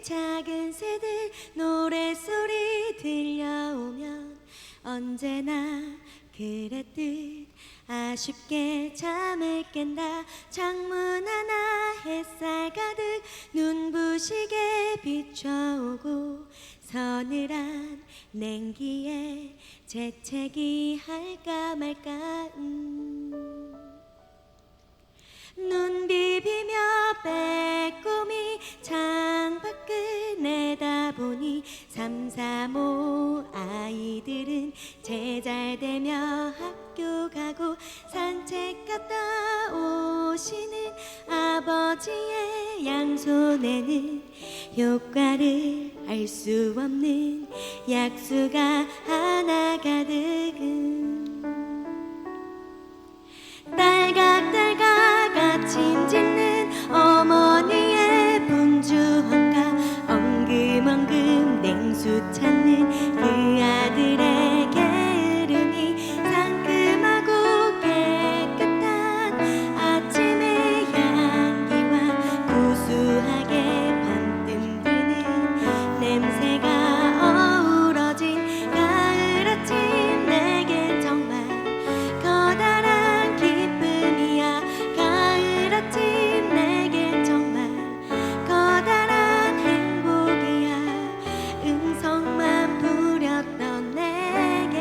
작은 새들 노랫소리 들려오면 언제나 그랬듯 아쉽게 잠을 깬다. 창문 하나 햇살 가득 눈부시게 비춰오고 서늘한 냉기에 재채기 할까 말까 눈 비비며 빼꼼히 창밖을 내다보니 3, 4, 5 아이들은 제잘되며 학교 가고 산책 갔다 오시는 아버지의 양손에는 효과를 알 수 없는 약수가 하나 가득은 딸각딸각 아침 짓는 어머니의 분주함과 엉금엉금 냉수 찾는 그 아들의 게으름이 상큼하고 깨끗한 아침의 향기와 구수하게 반뜸 드는 냄새가 어우러진 가을 아침 내겐 정말 커다란 기쁨이야. 가을 아침 내겐 정말 커다란 행복이야. 음성만 부렸던 내게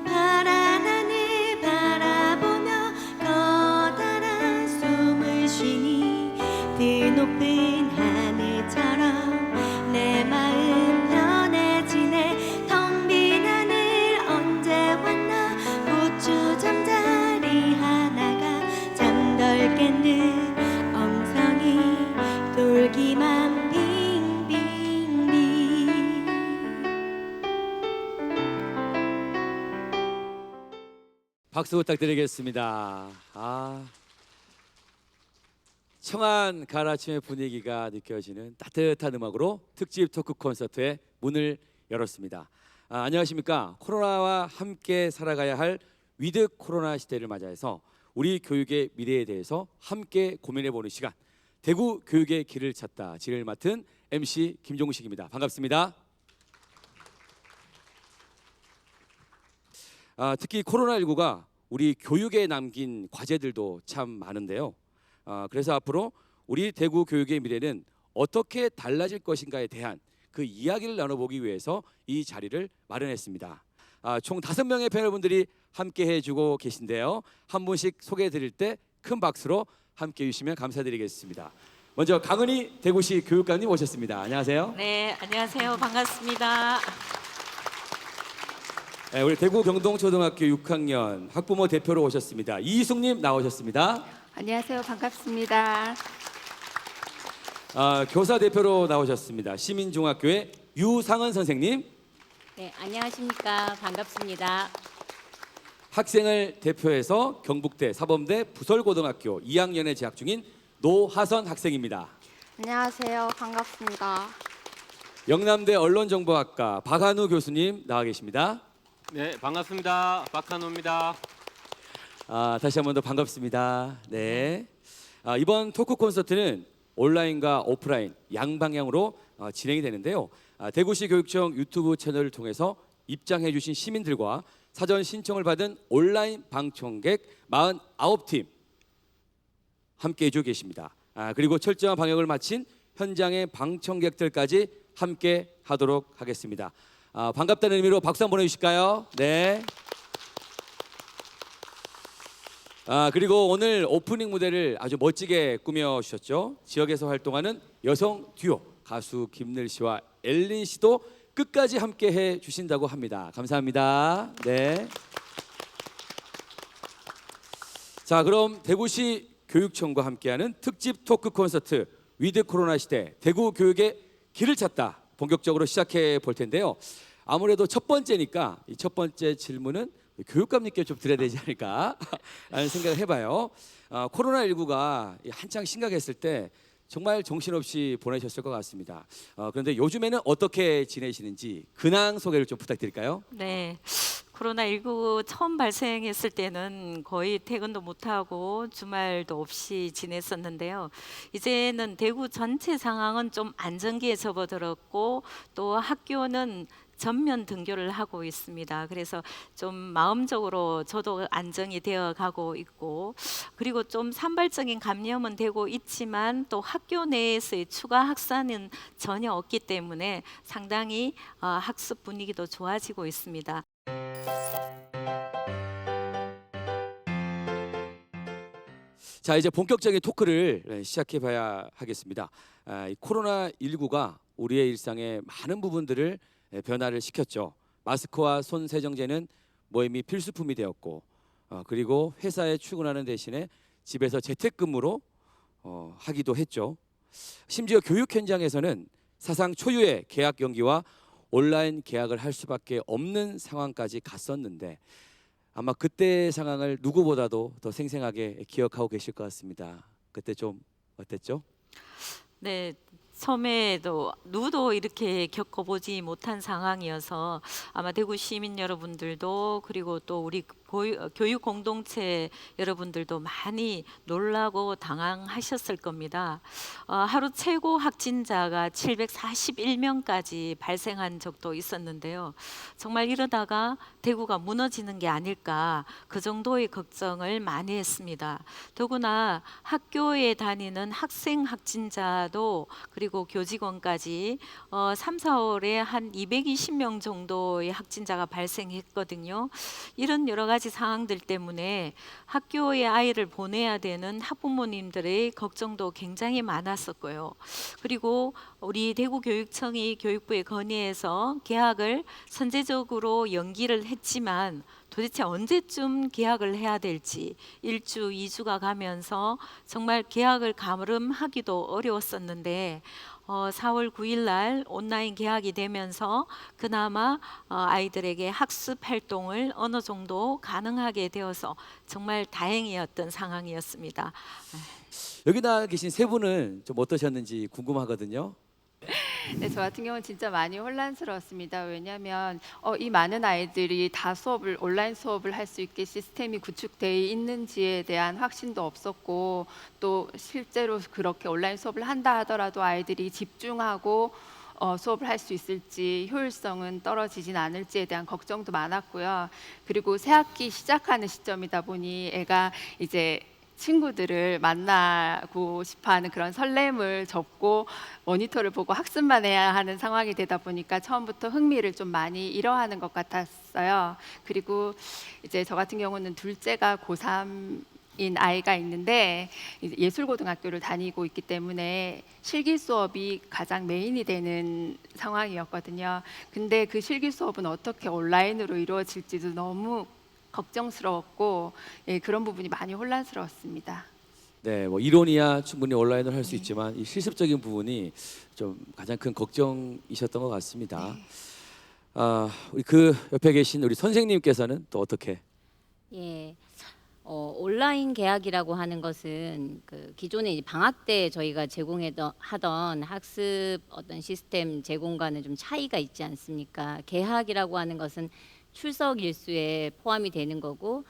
파란 하늘 바라보며 커다란 숨을 쉬니 드높은 하늘처럼 내 마음 편해지네. 텅 빈 하늘 언제 왔나. 고추 잠자리 하나가 잠덜 깬 듯 엉성이 돌기만 빙빙빙. 박수 부탁드리겠습니다. 청한 가을 아침의 분위기가 느껴지는 따뜻한 음악으로 특집 토크 콘서트의 문을 열었습니다. 안녕하십니까. 코로나와 함께 살아가야 할 위드 코로나 시대를 맞이해서 우리 교육의 미래에 대해서 함께 고민해보는 시간, 대구 교육의 길을 찾다 진행을 맡은 MC 김종식입니다. 반갑습니다. 특히 코로나19가 우리 교육에 남긴 과제들도 참 많은데요. 그래서 앞으로 우리 대구 교육의 미래는 어떻게 달라질 것인가에 대한 그 이야기를 나눠보기 위해서 이 자리를 마련했습니다. 총 5명의 패널분들이 함께 해주고 계신데요. 한 분씩 소개해드릴 때 큰 박수로 함께 해주시면 감사드리겠습니다. 먼저 강은희 대구시 교육감님 오셨습니다. 안녕하세요. 네, 안녕하세요. 반갑습니다. 네, 우리 대구 경동초등학교 6학년 학부모 대표로 오셨습니다. 이희숙님 나오셨습니다. 안녕하세요. 반갑습니다. 교사 대표로 나오셨습니다. 시민중학교의 유상은 선생님. 네, 안녕하십니까. 반갑습니다. 학생을 대표해서 경북대 사범대 부설고등학교 2학년에 재학 중인 노하선 학생입니다. 안녕하세요. 반갑습니다. 영남대 언론정보학과 박한우 교수님 나와 계십니다. 네, 반갑습니다. 박한우입니다. 다시 한 번 더 반갑습니다. 네. 이번 토크 콘서트는 온라인과 오프라인 양방향으로 진행이 되는데요. 대구시 교육청 유튜브 채널을 통해서 입장해 주신 시민들과 사전 신청을 받은 온라인 방청객 49팀 함께 해주고 계십니다. 그리고 철저한 방역을 마친 현장의 방청객들까지 함께 하도록 하겠습니다. 반갑다는 의미로 박수 한번 보내주실까요? 네. 그리고 오늘 오프닝 무대를 아주 멋지게 꾸며주셨죠. 지역에서 활동하는 여성 듀오 가수 김늘 씨와 엘린 씨도 끝까지 함께 해주신다고 합니다. 감사합니다. 네. 자, 그럼 대구시 교육청과 함께하는 특집 토크 콘서트 위드 코로나 시대 대구 교육의 길을 찾다 본격적으로 시작해 볼 텐데요. 아무래도 첫 번째니까 이 첫 번째 질문은 교육감님께 좀 드려야 되지 않을까 라는 생각을 해봐요. 코로나19가 한창 심각했을 때 정말 정신없이 보내셨을 것 같습니다. 그런데 요즘에는 어떻게 지내시는지 근황 소개를 좀 부탁드릴까요? 네, 코로나19 처음 발생했을 때는 거의 퇴근도 못하고 주말도 없이 지냈었는데요. 이제는 대구 전체 상황은 좀 안정기에 접어들었고 또 학교는 전면 등교를 하고 있습니다. 그래서 좀 마음적으로 저도 안정이 되어 가고 있고, 그리고 좀 산발적인 감염은 되고 있지만 또 학교 내에서의 추가 확산은 전혀 없기 때문에 상당히 학습 분위기도 좋아지고 있습니다. 자, 이제 본격적인 토크를 시작해 봐야 하겠습니다. 이 코로나19가 우리의 일상의 많은 부분들을 변화를 시켰죠. 마스크와 손 세정제는 모임이 필수품이 되었고, 그리고 회사에 출근하는 대신에 집에서 재택근무로 하기도 했죠. 심지어 교육 현장에서는 사상 초유의 계약 경기와 온라인 계약을 할 수밖에 없는 상황까지 갔었는데, 아마 그때 상황을 누구보다도 더 생생하게 기억하고 계실 것 같습니다. 그때 좀 어땠죠? 네, 처음에도 누구도 이렇게 겪어보지 못한 상황이어서 아마 대구 시민 여러분들도 그리고 또 우리 교육 공동체 여러분들도 많이 놀라고 당황하셨을 겁니다. 하루 최고 확진자가 741명까지 발생한 적도 있었는데요. 정말 이러다가 대구가 무너지는 게 아닐까, 그 정도의 걱정을 많이 했습니다. 더구나 학교에 다니는 학생 확진자도 그리고 교직원까지 3, 4월에 한 220명 정도의 확진자가 발생했거든요. 이런 여러 가지 상황들 때문에 학교에 아이를 보내야 되는 학부모님들의 걱정도 굉장히 많았었고요. 그리고 우리 대구교육청이 교육부에 건의해서 개학을 선제적으로 연기를 했지만 도대체 언제쯤 개학을 해야 될지 1주, 2주가 가면서 정말 개학을 가름하기도 어려웠었는데 4월 9일 날 온라인 개학이 되면서 그나마 아이들에게 학습 활동을 어느 정도 가능하게 되어서 정말 다행이었던 상황이었습니다. 여기 나와 계신 세 분은 좀 어떠셨는지 궁금하거든요. 네, 저 같은 경우는 진짜 많이 혼란스러웠습니다. 왜냐하면 이 많은 아이들이 다 온라인 수업을 할 수 있게 시스템이 구축되어 있는지에 대한 확신도 없었고, 또 실제로 그렇게 온라인 수업을 한다 하더라도 아이들이 집중하고 수업을 할 수 있을지, 효율성은 떨어지진 않을지에 대한 걱정도 많았고요. 그리고 새 학기 시작하는 시점이다 보니 애가 이제 친구들을 만나고 싶어하는 그런 설렘을 접고 모니터를 보고 학습만 해야 하는 상황이 되다 보니까 처음부터 흥미를 좀 많이 잃어하는 것 같았어요. 그리고 이제 저 같은 경우는 둘째가 고3인 아이가 있는데 예술고등학교를 다니고 있기 때문에 실기 수업이 가장 메인이 되는 상황이었거든요. 근데 그 실기 수업은 어떻게 온라인으로 이루어질지도 너무 걱정스러웠고, 예, 그런 부분이 많이 혼란스러웠습니다. 네, 뭐 이론이야 충분히 온라인으로 할 수 있지만 이 실습적인 부분이 좀 가장 큰 걱정이셨던 것 같습니다. 우리 그 옆에 계신 우리 선생님께서는 또 어떻게? 예. 온라인 계약이라고 하는 것은 그 기존에 이제 방학 때 저희가 하던 학습 어떤 시스템 제공과는 좀 차이가 있지 않습니까? 개학이라고 하는 것은 출석 일수에 포함이 되는 거고,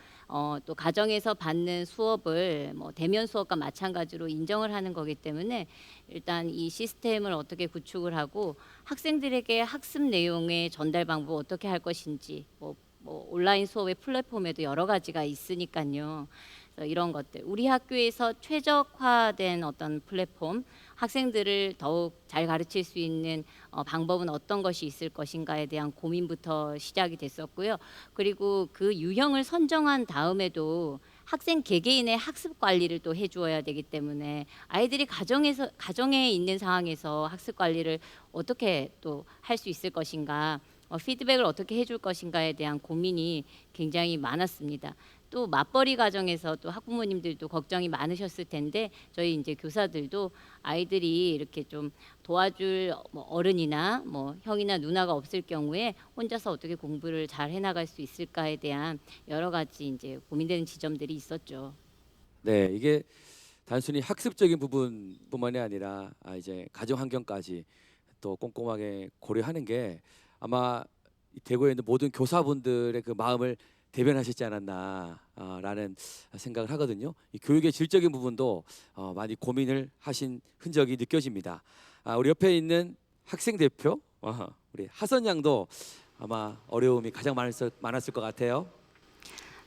또 가정에서 받는 수업을 뭐 대면 수업과 마찬가지로 인정을 하는 거기 때문에 일단 이 시스템을 어떻게 구축을 하고 학생들에게 학습 내용의 전달 방법 어떻게 할 것인지, 뭐 온라인 수업의 플랫폼에도 여러 가지가 있으니까요. 그래서 이런 것들, 우리 학교에서 최적화된 어떤 플랫폼, 학생들을 더욱 잘 가르칠 수 있는 방법은 어떤 것이 있을 것인가에 대한 고민부터 시작이 됐었고요. 그리고 그 유형을 선정한 다음에도 학생 개개인의 학습 관리를 또 해주어야 되기 때문에 아이들이 가정에 있는 상황에서 학습 관리를 어떻게 또 할 수 있을 것인가, 피드백을 어떻게 해줄 것인가에 대한 고민이 굉장히 많았습니다. 또 맞벌이 가정에서 또 학부모님들도 걱정이 많으셨을 텐데, 저희 이제 교사들도 아이들이 이렇게 좀 도와줄 뭐 어른이나 뭐 형이나 누나가 없을 경우에 혼자서 어떻게 공부를 잘 해나갈 수 있을까에 대한 여러 가지 이제 고민되는 지점들이 있었죠. 네, 이게 단순히 학습적인 부분뿐만이 아니라 이제 가정 환경까지 또 꼼꼼하게 고려하는 게 아마 이 대구에 있는 모든 교사분들의 그 마음을 대변하셨지 않았나라는 생각을 하거든요. 이 교육의 질적인 부분도 많이 고민을 하신 흔적이 느껴집니다. 우리 옆에 있는 학생 대표 우리 하선 양도 아마 어려움이 가장 많았을 것 같아요.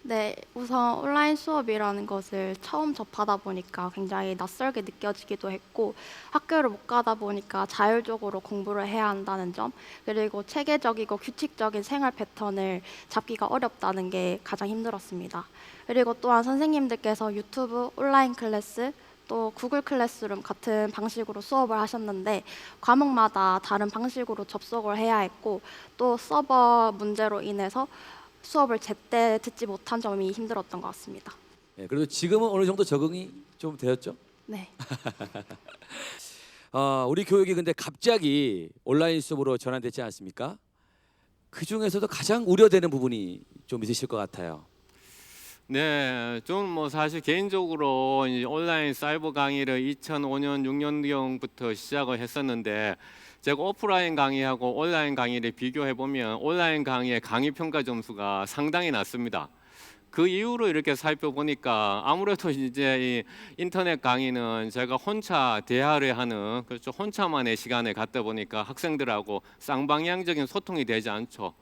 네, 우선 온라인 수업이라는 것을 처음 접하다 보니까 굉장히 낯설게 느껴지기도 했고 학교를 못 가다 보니까 자율적으로 공부를 해야 한다는 점 그리고 체계적이고 규칙적인 생활 패턴을 잡기가 어렵다는 게 가장 힘들었습니다. 그리고 또한 선생님들께서 유튜브, 온라인 클래스, 또 구글 클래스룸 같은 방식으로 수업을 하셨는데 과목마다 다른 방식으로 접속을 해야 했고 또 서버 문제로 인해서 수업을 제때 듣지 못한 점이 힘들었던 것 같습니다. 네, 그래도 지금은 어느 정도 적응이 좀 되었죠? 네. 우리 교육이 근데 갑자기 온라인 수업으로 전환됐지 않습니까? 그 중에서도 가장 우려되는 부분이 좀 있으실 것 같아요. 네, 저는 뭐 사실 개인적으로 이 온라인 사이버 강의를 2005년, 6년경부터 시작을 했었는데 제가 오프라인 강의하고 온라인 강의를 비교해 보면 온라인 강의의 강의 평가 점수가 상당히 낮습니다. 그 이후로 이렇게 살펴보니까 아무래도 이제 이 인터넷 강의는 제가 혼자 대화를 하는 그렇죠 혼자만의 시간을 갖다 보니까 학생들하고 쌍방향적인 소통이 되지 않죠.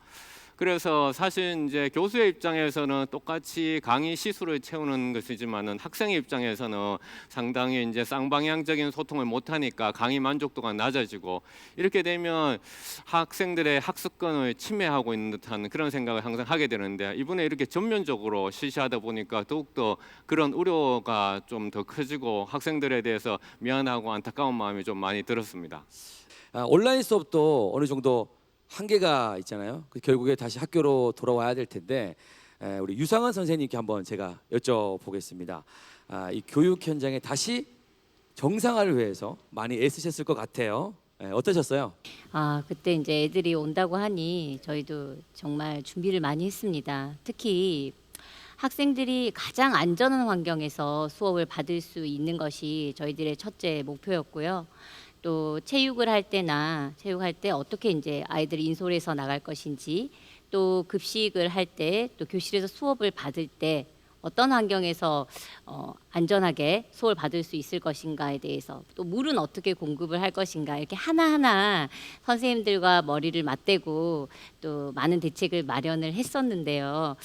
그래서 사실 이제 교수의 입장에서는 똑같이 강의 시수를 채우는 것이지만은 학생의 입장에서는 상당히 이제 쌍방향적인 소통을 못하니까 강의 만족도가 낮아지고 이렇게 되면 학생들의 학습권을 침해하고 있는 듯한 그런 생각을 항상 하게 되는데 이번에 이렇게 전면적으로 실시하다 보니까 더욱더 그런 우려가 좀 더 커지고 학생들에 대해서 미안하고 안타까운 마음이 좀 많이 들었습니다. 온라인 수업도 어느 정도 한계가 있잖아요. 결국에 다시 학교로 돌아와야 될 텐데 우리 유상원 선생님께 한번 제가 여쭤보겠습니다. 이 교육 현장에 다시 정상화를 위해서 많이 애쓰셨을 것 같아요. 어떠셨어요? 그때 이제 애들이 온다고 하니 저희도 정말 준비를 많이 했습니다. 특히 학생들이 가장 안전한 환경에서 수업을 받을 수 있는 것이 저희들의 첫째 목표였고요. 또 체육을 할 때나 체육할 때 어떻게 이제 아이들이 인솔해서 나갈 것인지 또 급식을 할 때 또 교실에서 수업을 받을 때 어떤 환경에서 안전하게 수업을 받을 수 있을 것인가에 대해서 또 물은 어떻게 공급을 할 것인가 이렇게 하나하나 선생님들과 머리를 맞대고 또 많은 대책을 마련을 했었는데요.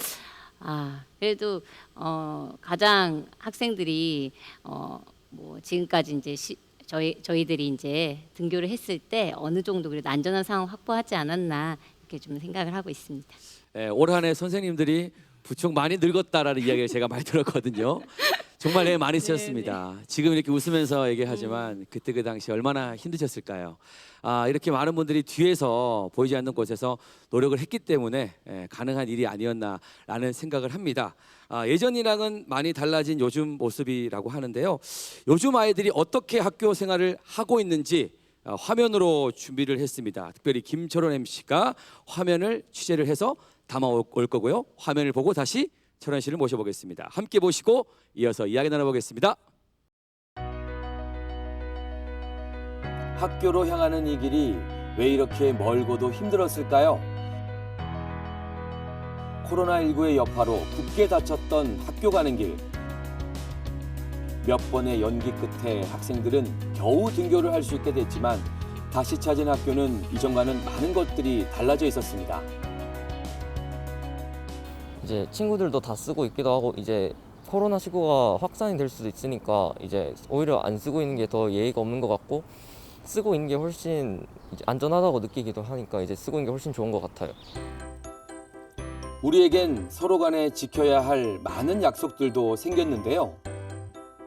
그래도 가장 학생들이 뭐 지금까지 이제 저희들이 이제 등교를 했을 때 어느 정도 그래도 안전한 상황 확보하지 않았나 이렇게 좀 생각을 하고 있습니다. 올 한 해 선생님들이 부쩍 많이 늙었다라는 이야기를 제가 많이 들었거든요. 정말 많이 쓰셨습니다. 지금 이렇게 웃으면서 얘기하지만 그때 그 당시 얼마나 힘드셨을까요? 이렇게 많은 분들이 뒤에서 보이지 않는 곳에서 노력을 했기 때문에 가능한 일이 아니었나라는 생각을 합니다. 예전이랑은 많이 달라진 요즘 모습이라고 하는데요. 요즘 아이들이 어떻게 학교 생활을 하고 있는지 화면으로 준비를 했습니다. 특별히 김철원 MC가 화면을 취재를 해서 담아올 거고요. 화면을 보고 다시 철원 씨를 모셔보겠습니다. 함께 보시고 이어서 이야기 나눠보겠습니다. 학교로 향하는 이 길이 왜 이렇게 멀고도 힘들었을까요? 코로나19의 여파로 굳게 닫혔던 학교 가는 길. 몇 번의 연기 끝에 학생들은 겨우 등교를 할 수 있게 됐지만 다시 찾은 학교는 이전과는 많은 것들이 달라져 있었습니다. 이제 친구들도 다 쓰고 있기도 하고 이제 코로나19가 확산이 될 수도 있으니까 이제 오히려 안 쓰고 있는 게 더 예의가 없는 것 같고 쓰고 있는 게 훨씬 이제 안전하다고 느끼기도 하니까 이제 쓰고 있는 게 훨씬 좋은 것 같아요. 우리에겐 서로 간에 지켜야 할 많은 약속들도 생겼는데요.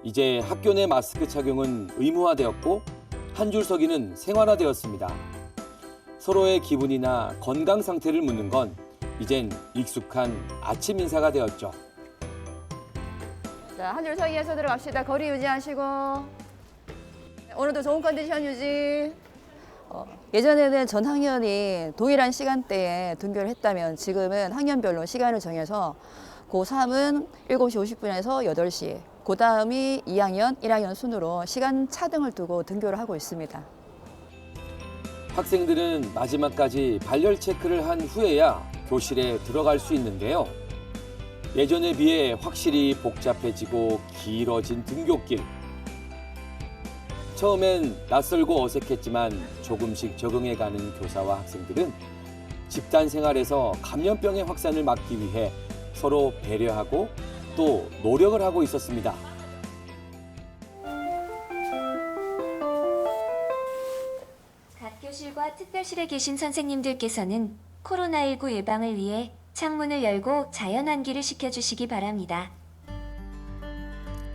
이제 학교 내 마스크 착용은 의무화되었고 한 줄 서기는 생활화되었습니다. 서로의 기분이나 건강 상태를 묻는 건 이젠 익숙한 아침 인사가 되었죠. 자, 한 줄 서기에서 들어갑시다. 거리 유지하시고. 오늘도 좋은 컨디션 유지. 예전에는 전 학년이 동일한 시간대에 등교를 했다면 지금은 학년별로 시간을 정해서 고3은 7시 50분에서 8시, 그 다음이 2학년, 1학년 순으로 시간 차등을 두고 등교를 하고 있습니다. 학생들은 마지막까지 발열 체크를 한 후에야 교실에 들어갈 수 있는데요. 예전에 비해 확실히 복잡해지고 길어진 등굣길. 처음엔 낯설고 어색했지만 조금씩 적응해가는 교사와 학생들은 집단 생활에서 감염병의 확산을 막기 위해 서로 배려하고 또 노력을 하고 있었습니다. 각 교실과 특별실에 계신 선생님들께서는 코로나19 예방을 위해 창문을 열고 자연 환기를 시켜주시기 바랍니다.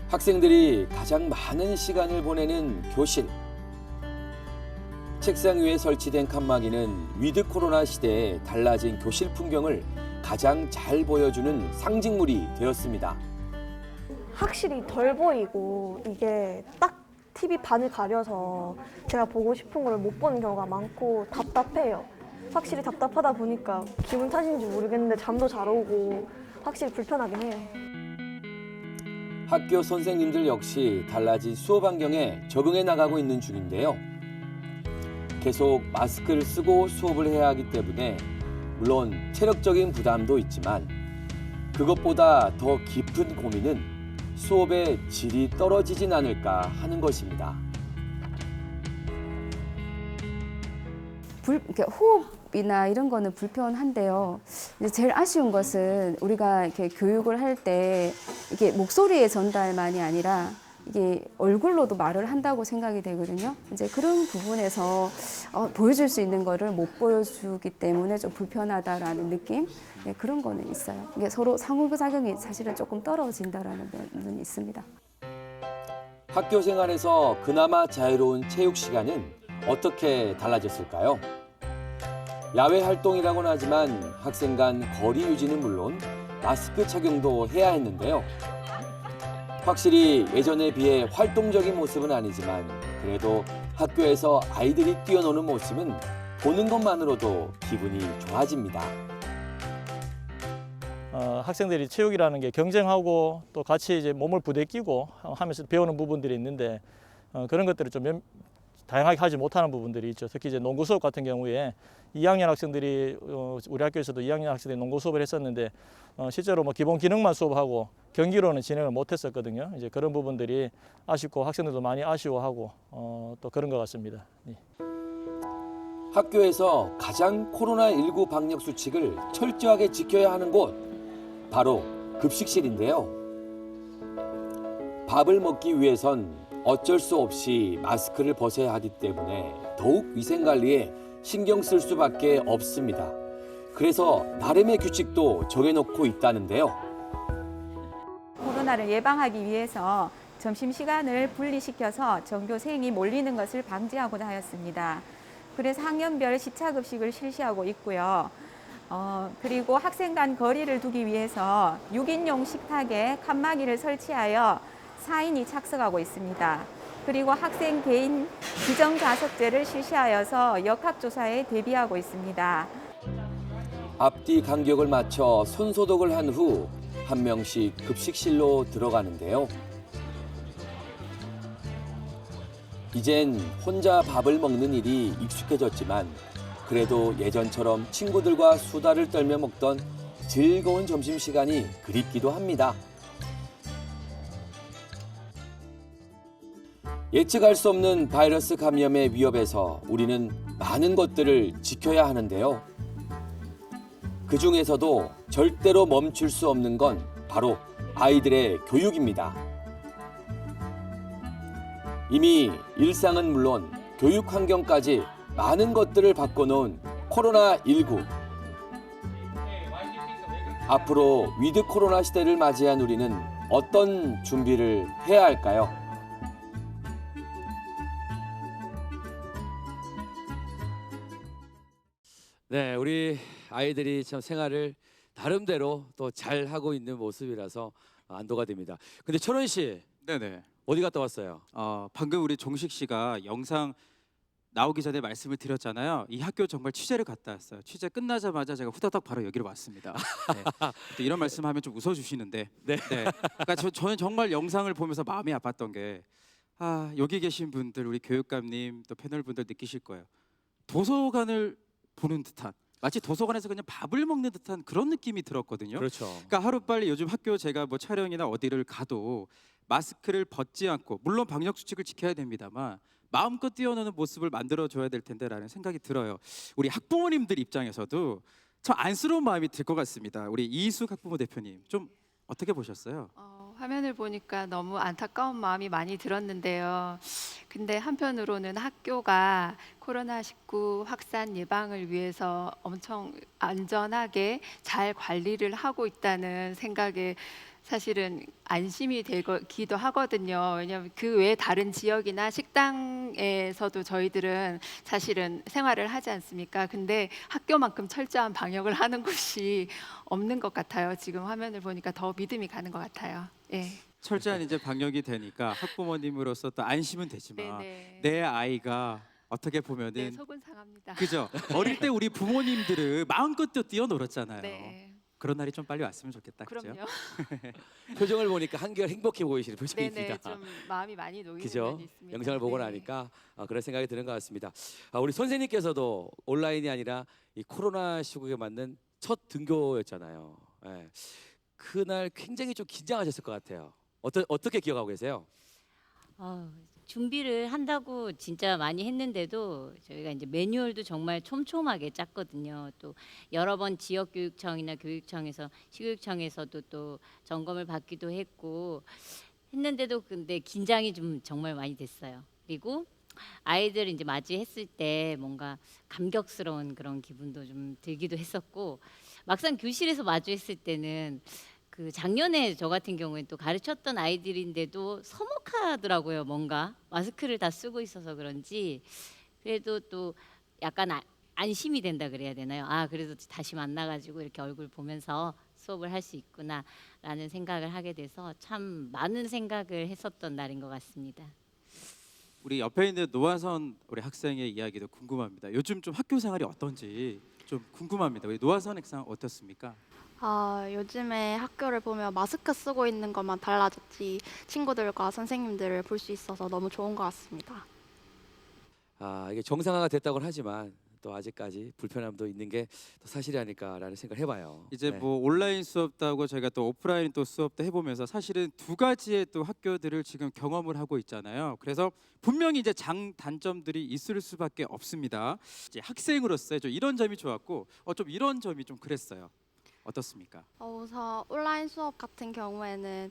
학생들이 가장 많은 시간을 보내는 교실. 책상 위에 설치된 칸막이는 위드 코로나 시대에 달라진 교실 풍경을 가장 잘 보여주는 상징물이 되었습니다. 확실히 덜 보이고 이게 딱 TV 반을 가려서 제가 보고 싶은 걸 못 보는 경우가 많고 답답해요. 확실히 답답하다 보니까 기분 탓인지 모르겠는데 잠도 잘 오고 확실히 불편하긴 해요. 학교 선생님들 역시 달라진 수업 환경에 적응해 나가고 있는 중인데요. 계속 마스크를 쓰고 수업을 해야 하기 때문에 물론 체력적인 부담도 있지만 그것보다 더 깊은 고민은 수업의 질이 떨어지진 않을까 하는 것입니다. 이렇게 호흡이나 이런 거는 불편한데요. 이제 제일 아쉬운 것은 우리가 이렇게 교육을 할 때 이게 목소리의 전달만이 아니라 이게 얼굴로도 말을 한다고 생각이 되거든요. 이제 그런 부분에서 보여줄 수 있는 거를 못 보여주기 때문에 좀 불편하다라는 느낌, 네, 그런 거는 있어요. 이게 서로 상호작용이 사실은 조금 떨어진다라는 면은 있습니다. 학교 생활에서 그나마 자유로운 체육 시간은 어떻게 달라졌을까요? 야외 활동이라고는 하지만 학생 간 거리 유지는 물론 마스크 착용도 해야 했는데요. 확실히 예전에 비해 활동적인 모습은 아니지만 그래도 학교에서 아이들이 뛰어노는 모습은 보는 것만으로도 기분이 좋아집니다. 학생들이 체육이라는 게 경쟁하고 또 같이 이제 몸을 부대끼고 하면서 배우는 부분들이 있는데 그런 것들을 좀 다양하게 하지 못하는 부분들이 있죠. 특히 이제 농구 수업 같은 경우에 2학년 학생들이 우리 학교에서도 2학년 학생들이 농구 수업을 했었는데 실제로 뭐 기본 기능만 수업하고 경기로는 진행을 못했었거든요. 이제 그런 부분들이 아쉽고 학생들도 많이 아쉬워하고 또 그런 것 같습니다. 네. 학교에서 가장 코로나19 방역 수칙을 철저하게 지켜야 하는 곳, 바로 급식실인데요. 밥을 먹기 위해선 어쩔 수 없이 마스크를 벗어야 하기 때문에 더욱 위생관리에 신경 쓸 수밖에 없습니다. 그래서 나름의 규칙도 정해놓고 있다는데요. 코로나를 예방하기 위해서 점심시간을 분리시켜서 전교생이 몰리는 것을 방지하고자 하였습니다. 그래서 학년별 시차급식을 실시하고 있고요. 그리고 학생 간 거리를 두기 위해서 6인용 식탁에 칸막이를 설치하여 4인이 착석하고 있습니다. 그리고 학생 개인 비정자석제를 실시하여서 역학조사에 대비하고 있습니다. 앞뒤 간격을 맞춰 손소독을 한 후 한 명씩 급식실로 들어가는데요. 이젠 혼자 밥을 먹는 일이 익숙해졌지만 그래도 예전처럼 친구들과 수다를 떨며 먹던 즐거운 점심시간이 그립기도 합니다. 예측할 수 없는 바이러스 감염의 위협에서 우리는 많은 것들을 지켜야 하는데요. 그 중에서도 절대로 멈출 수 없는 건 바로 아이들의 교육입니다. 이미 일상은 물론 교육 환경까지 많은 것들을 바꿔놓은 코로나19. 앞으로 위드 코로나 시대를 맞이한 우리는 어떤 준비를 해야 할까요? 네, 우리 아이들이 참 생활을 나름대로 또 잘 하고 있는 모습이라서 안도가 됩니다. 근데 철원 씨, 네네. 어디 갔다 왔어요? 방금 우리 종식 씨가 영상 나오기 전에 말씀을 드렸잖아요. 이 학교 정말 취재를 갔다 왔어요. 취재 끝나자마자 제가 후다닥 바로 여기로 왔습니다. 네. 또 이런 말씀하면 좀 웃어주시는데, 네. 그러니까 저는 정말 영상을 보면서 마음이 아팠던 게 여기 계신 분들, 우리 교육감님 또 패널 분들 느끼실 거예요. 도서관을 보는 듯한, 마치 도서관에서 그냥 밥을 먹는 듯한 그런 느낌이 들었거든요. 그렇죠. 그러니까 하루빨리 요즘 학교 제가 뭐 촬영이나 어디를 가도 마스크를 벗지 않고, 물론 방역 수칙을 지켜야 됩니다만 마음껏 뛰어노는 모습을 만들어줘야 될 텐데라는 생각이 들어요. 우리 학부모님들 입장에서도 참 안쓰러운 마음이 들 것 같습니다. 우리 이숙 학부모 대표님 좀 어떻게 보셨어요? 화면을 보니까 너무 안타까운 마음이 많이 들었는데요. 근데 한편으로는 학교가 코로나19 확산 예방을 위해서 엄청 안전하게 잘 관리를 하고 있다는 생각에 사실은 안심이 되기도 하거든요. 왜냐하면 그 외에 다른 지역이나 식당에서도 저희들은 사실은 생활을 하지 않습니까? 근데 학교만큼 철저한 방역을 하는 곳이 없는 것 같아요. 지금 화면을 보니까 더 믿음이 가는 것 같아요. 예. 철저한 이제 방역이 되니까 학부모님으로서 또 안심은 되지만 내 아이가 어떻게 보면은 네, 속은 상합니다. 그죠? 어릴 때 우리 부모님들은 마음껏 또 뛰어놀았잖아요. 네. 그런 날이 좀 빨리 왔으면 좋겠다. 그죠? 그럼요. 표정을 보니까 한결 행복해 보이시는 네네, 표정입니다. 좀 마음이 많이 놓이는 그죠? 면이 있습니다. 영상을 보고 네. 나니까 그런 생각이 드는 것 같습니다. 우리 선생님께서도 온라인이 아니라 이 코로나 시국에 맞는 첫 등교였잖아요. 예. 그날 굉장히 좀 긴장하셨을 것 같아요. 어떻게 기억하고 계세요? 준비를 한다고 진짜 많이 했는데도 저희가 이제 매뉴얼도 정말 촘촘하게 짰거든요. 또 여러 번 지역교육청이나 교육청에서 시교육청에서도 또 점검을 받기도 했는데도 근데 긴장이 좀 정말 많이 됐어요. 그리고 아이들 이제 맞이했을 때 뭔가 감격스러운 그런 기분도 좀 들기도 했었고, 막상 교실에서 마주했을 때는 그 작년에 저 같은 경우에는 또 가르쳤던 아이들인데도 서먹하더라고요. 뭔가 마스크를 다 쓰고 있어서 그런지. 그래도 또 약간 안심이 된다 그래야 되나요? 그래도 다시 만나가지고 이렇게 얼굴 보면서 수업을 할 수 있구나라는 생각을 하게 돼서 참 많은 생각을 했었던 날인 것 같습니다. 우리 옆에 있는 노아선 우리 학생의 이야기도 궁금합니다. 요즘 좀 학교 생활이 어떤지 좀 궁금합니다. 우리 노아선 학생 어떻습니까? 요즘에 학교를 보면 마스크 쓰고 있는 것만 달라졌지 친구들과 선생님들을 볼 수 있어서 너무 좋은 것 같습니다. 이게 정상화가 됐다고는 하지만 또 아직까지 불편함도 있는 게 또 사실이 아닐까라는 생각을 해봐요. 이제 네. 뭐 온라인 수업도 하고 저희가 또 오프라인 또 수업도 해보면서 사실은 두 가지의 또 학교들을 지금 경험을 하고 있잖아요. 그래서 분명히 이제 장단점들이 있을 수밖에 없습니다. 이제 학생으로서 좀 이런 점이 좋았고 좀 이런 점이 좀 그랬어요. 어떻습니까? 우선 온라인 수업 같은 경우에는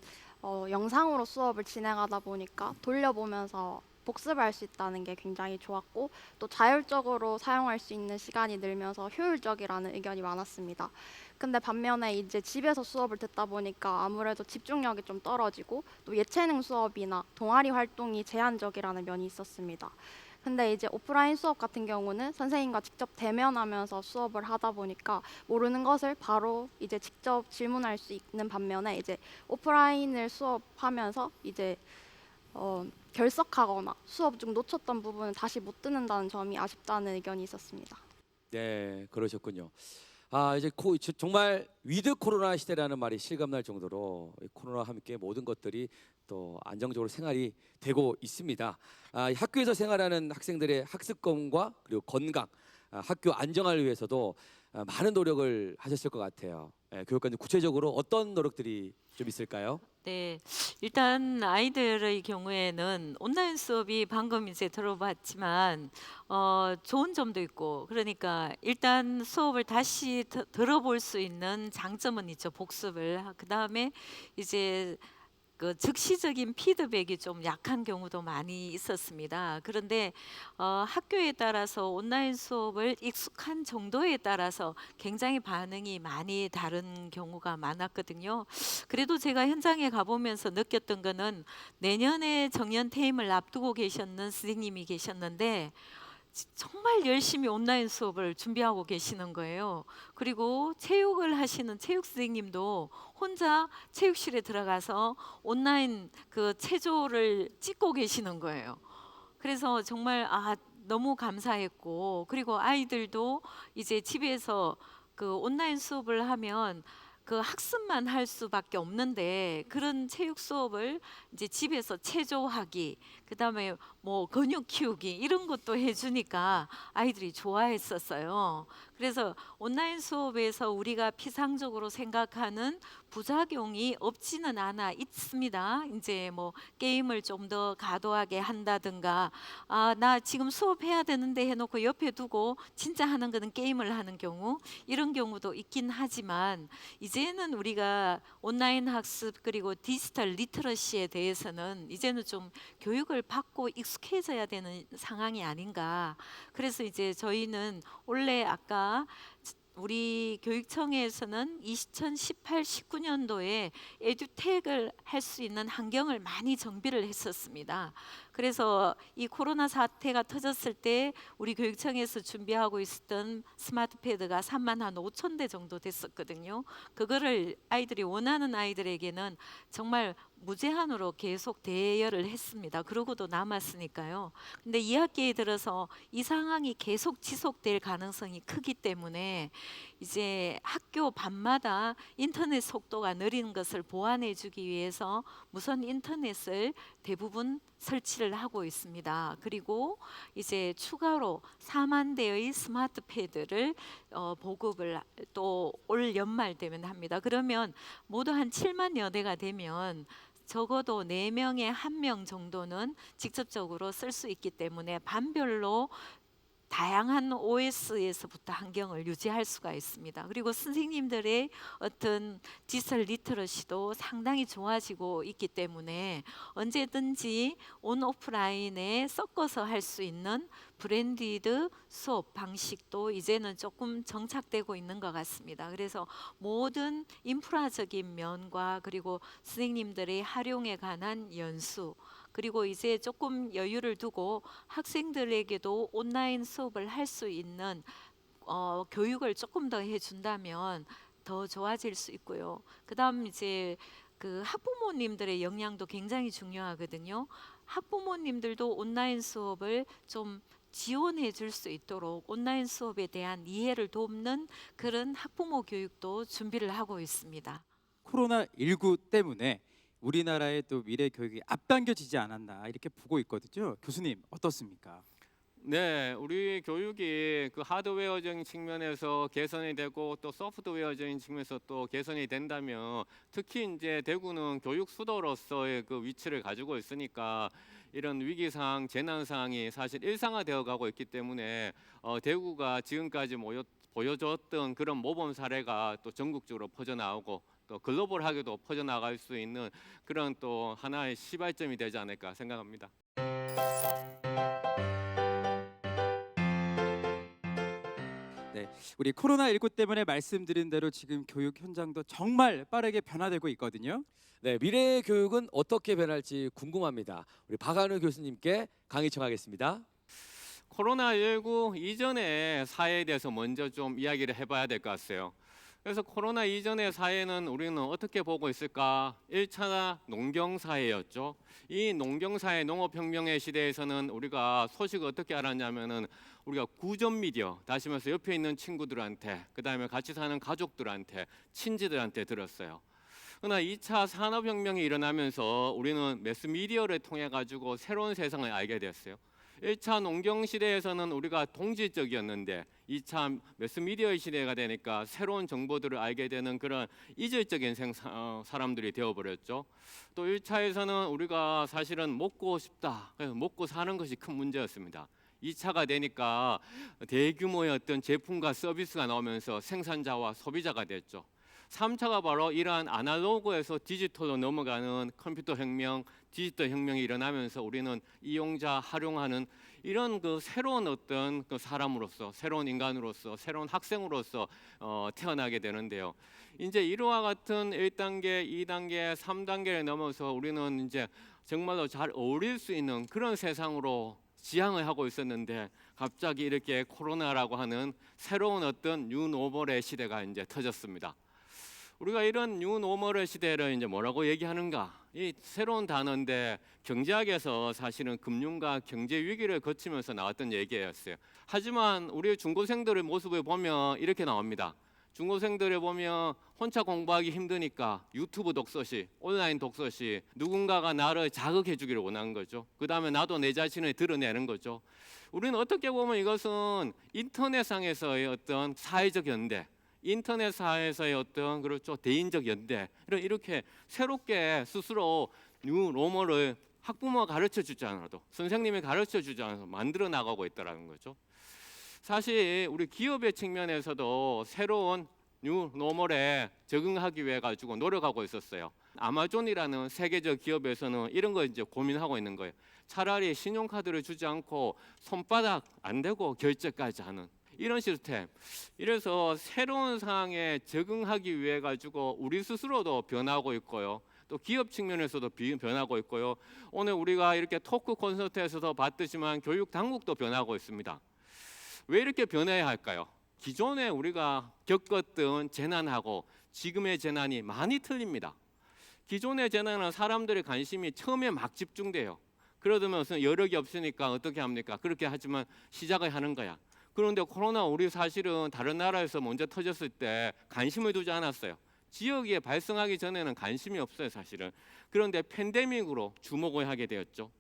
영상으로 수업을 진행하다 보니까 돌려보면서 복습할 수 있다는 게 굉장히 좋았고, 또 자율적으로 사용할 수 있는 시간이 늘면서 효율적이라는 의견이 많았습니다. 근데 반면에 이제 집에서 수업을 듣다 보니까 아무래도 집중력이 좀 떨어지고 또 예체능 수업이나 동아리 활동이 제한적이라는 면이 있었습니다. 근데 이제 오프라인 수업 같은 경우는 선생님과 직접 대면하면서 수업을 하다 보니까 모르는 것을 바로 이제 직접 질문할 수 있는 반면에 이제 오프라인을 수업하면서 이제 결석하거나 수업 중 놓쳤던 부분을 다시 못 듣는다는 점이 아쉽다는 의견이 있었습니다. 네, 그러셨군요. 이제 정말 위드 코로나 시대라는 말이 실감날 정도로 코로나와 함께 모든 것들이 또 안정적으로 생활이 되고 있습니다. 학교에서 생활하는 학생들의 학습권과 그리고 건강, 학교 안정화를 위해서도 많은 노력을 하셨을 것 같아요. 교육관님 구체적으로 어떤 노력들이 좀 있을까요? 네, 일단 아이들의 경우에는 온라인 수업이 방금 이제 들어봤지만 좋은 점도 있고, 그러니까 일단 수업을 다시 들어볼 수 있는 장점은 있죠. 복습을. 그 다음에 이제 그 즉시적인 피드백이 좀 약한 경우도 많이 있었습니다. 그런데 학교에 따라서 온라인 수업을 익숙한 정도에 따라서 굉장히 반응이 많이 다른 경우가 많았거든요. 그래도 제가 현장에 가보면서 느꼈던 거는 내년에 정년 퇴임을 앞두고 계셨는 선생님이 계셨는데 정말 열심히 온라인 수업을 준비하고 계시는 거예요. 그리고 체육을 하시는 체육 선생님도 혼자 체육실에 들어가서 온라인 그 체조를 찍고 계시는 거예요. 그래서 정말 너무 감사했고, 그리고 아이들도 이제 집에서 그 온라인 수업을 하면 그 학습만 할 수밖에 없는데 그런 체육 수업을 이제 집에서 체조하기, 그다음에 뭐 근육 키우기 이런 것도 해주니까 아이들이 좋아했었어요. 그래서 온라인 수업에서 우리가 피상적으로 생각하는 부작용이 없지는 않아 있습니다. 이제 뭐 게임을 좀 더 과도하게 한다든가, 아, 나 지금 수업해야 되는데 해놓고 옆에 두고 진짜 하는 거는 게임을 하는 경우, 이런 경우도 있긴 하지만 이제는 우리가 온라인 학습 그리고 디지털 리터러시에 대해서는 이제는 좀 교육을 받고 익숙해져야 되는 상황이 아닌가. 그래서 이제 저희는 원래 아까 우리 교육청에서는 2018, 19년도에 에듀텍을 할 수 있는 환경을 많이 정비를 했었습니다. 그래서 이 코로나 사태가 터졌을 때 우리 교육청에서 준비하고 있었던 스마트 패드가 35,000대 정도 됐었거든요. 그거를 아이들이 원하는 아이들에게는 정말 무제한으로 계속 대여를 했습니다. 그러고도 남았으니까요. 근데 2학기에 들어서 이 상황이 계속 지속될 가능성이 크기 때문에 이제 학교 밤마다 인터넷 속도가 느린 것을 보완해 주기 위해서 무선 인터넷을 대부분 설치를 하고 있습니다. 그리고 이제 추가로 4만 대의 스마트 패드를 보급을 또 올 연말 되면 합니다. 그러면 모두 한 7만여 대가 되면 적어도 4명에 1명 정도는 직접적으로 쓸 수 있기 때문에 반별로 다양한 OS에서부터 환경을 유지할 수가 있습니다. 그리고 선생님들의 어떤 디지털 리터러시도 상당히 좋아지고 있기 때문에 언제든지 온 오프라인에 섞어서 할 수 있는 브랜디드 수업 방식도 이제는 조금 정착되고 있는 것 같습니다. 그래서 모든 인프라적인 면과 그리고 선생님들의 활용에 관한 연수, 그리고 이제 조금 여유를 두고 학생들에게도 온라인 수업을 할 수 있는 교육을 조금 더 해준다면 더 좋아질 수 있고요. 그다음 이제 그 학부모님들의 역량도 굉장히 중요하거든요. 학부모님들도 온라인 수업을 좀 지원해 줄 수 있도록 온라인 수업에 대한 이해를 돕는 그런 학부모 교육도 준비를 하고 있습니다. 코로나19 때문에 우리나라의 또 미래 교육이 앞당겨지지 않았나 이렇게 보고 있거든요. 교수님 어떻습니까? 네, 우리 교육이 그 하드웨어적인 측면에서 개선이 되고 또 소프트웨어적인 측면에서 또 개선이 된다면, 특히 이제 대구는 교육 수도로서의 그 위치를 가지고 있으니까 이런 위기 상황, 재난 상황이 사실 일상화되어 가고 있기 때문에 대구가 지금까지 보여줬던 그런 모범 사례가 또 전국적으로 퍼져나오고 또 글로벌하게도 퍼져나갈 수 있는 그런 또 하나의 시발점이 되지 않을까 생각합니다. 네, 우리 코로나19 때문에 말씀드린 대로 지금 교육 현장도 정말 빠르게 변화되고 있거든요. 네, 미래의 교육은 어떻게 변할지 궁금합니다. 우리 박한우 교수님께 강의 청하겠습니다. 코로나19 이전의 사회에 대해서 먼저 좀 이야기를 해봐야 될 것 같아요. 그래서 코로나 이전의 사회는 우리는 어떻게 보고 있을까? 1차 농경사회였죠. 이 농경사회, 농업혁명의 시대에서는 우리가 소식을 어떻게 알았냐면은 우리가 구전 미디어, 다시 말해서 옆에 있는 친구들한테, 그 다음에 같이 사는 가족들한테, 친지들한테 들었어요. 그러나 2차 산업혁명이 일어나면서 우리는 매스미디어를 통해 가지고 새로운 세상을 알게 됐어요. 1차 농경 시대에서는 우리가 동질적이었는데 2차 매스미디어의 시대가 되니까 새로운 정보들을 알게 되는 그런 이질적인 사람들이 되어버렸죠. 또 1차에서는 우리가 사실은 먹고 싶다, 그래서 먹고 사는 것이 큰 문제였습니다. 2차가 되니까 대규모의 어떤 제품과 서비스가 나오면서 생산자와 소비자가 됐죠. 3차가 바로 이러한 아날로그에서 디지털로 넘어가는 컴퓨터 혁명, 디지털 혁명이 일어나면서 우리는 이용자 활용하는 이런 그 새로운 어떤 그 사람으로서, 새로운 인간으로서, 새로운 학생으로서 태어나게 되는데요. 이제 이와 같은 1단계, 2단계, 3단계를 넘어서 우리는 이제 정말로 잘 어울릴 수 있는 그런 세상으로 지향을 하고 있었는데 갑자기 이렇게 코로나라고 하는 새로운 어떤 뉴노멀의 시대가 이제 터졌습니다. 우리가 이런 뉴노멀 시대를 이제 뭐라고 얘기하는가? 이 새로운 단어인데 경제학에서 사실은 금융과 경제 위기를 거치면서 나왔던 얘기였어요. 하지만 우리 중고생들의 모습을 보면 이렇게 나옵니다. 중고생들을 보면 혼자 공부하기 힘드니까 유튜브 독서시, 온라인 독서시, 누군가가 나를 자극해 주기를 원하는 거죠. 그 다음에 나도 내 자신을 드러내는 거죠. 우리는 어떻게 보면 이것은 인터넷상에서의 어떤 사회적 연대, 인터넷사에서의 어떤 그렇죠 대인적 연대, 이렇게 새롭게 스스로 뉴 노멀을 학부모가 가르쳐 주지 않아도, 선생님이 가르쳐 주지 않아도 만들어 나가고 있다는 거죠. 사실 우리 기업의 측면에서도 새로운 뉴 노멀에 적응하기 위해 가지고 노력하고 있었어요. 아마존이라는 세계적 기업에서는 이런 거 이제 고민하고 있는 거예요. 차라리 신용카드를 주지 않고 손바닥 안 대고 결제까지 하는 이런 시스템. 이래서 새로운 상황에 적응하기 위해 가지고 우리 스스로도 변하고 있고요. 또 기업 측면에서도 변하고 있고요. 오늘 우리가 이렇게 토크 콘서트에서도 봤듯이만 교육 당국도 변하고 있습니다. 왜 이렇게 변해야 할까요? 기존에 우리가 겪었던 재난하고 지금의 재난이 많이 틀립니다. 기존의 재난은 사람들의 관심이 처음에 막 집중돼요. 그러면서 여력이 없으니까 어떻게 합니까? 그렇게 하지만 시작을 하는 거야. 그런데 코로나 우리 사실은 다른 나라에서 먼저 터졌을 때 관심을 두지 않았어요. 지역에 발생하기 전에는 관심이 없어요, 사실은. 그런데 팬데믹으로 주목을 하게 되었죠.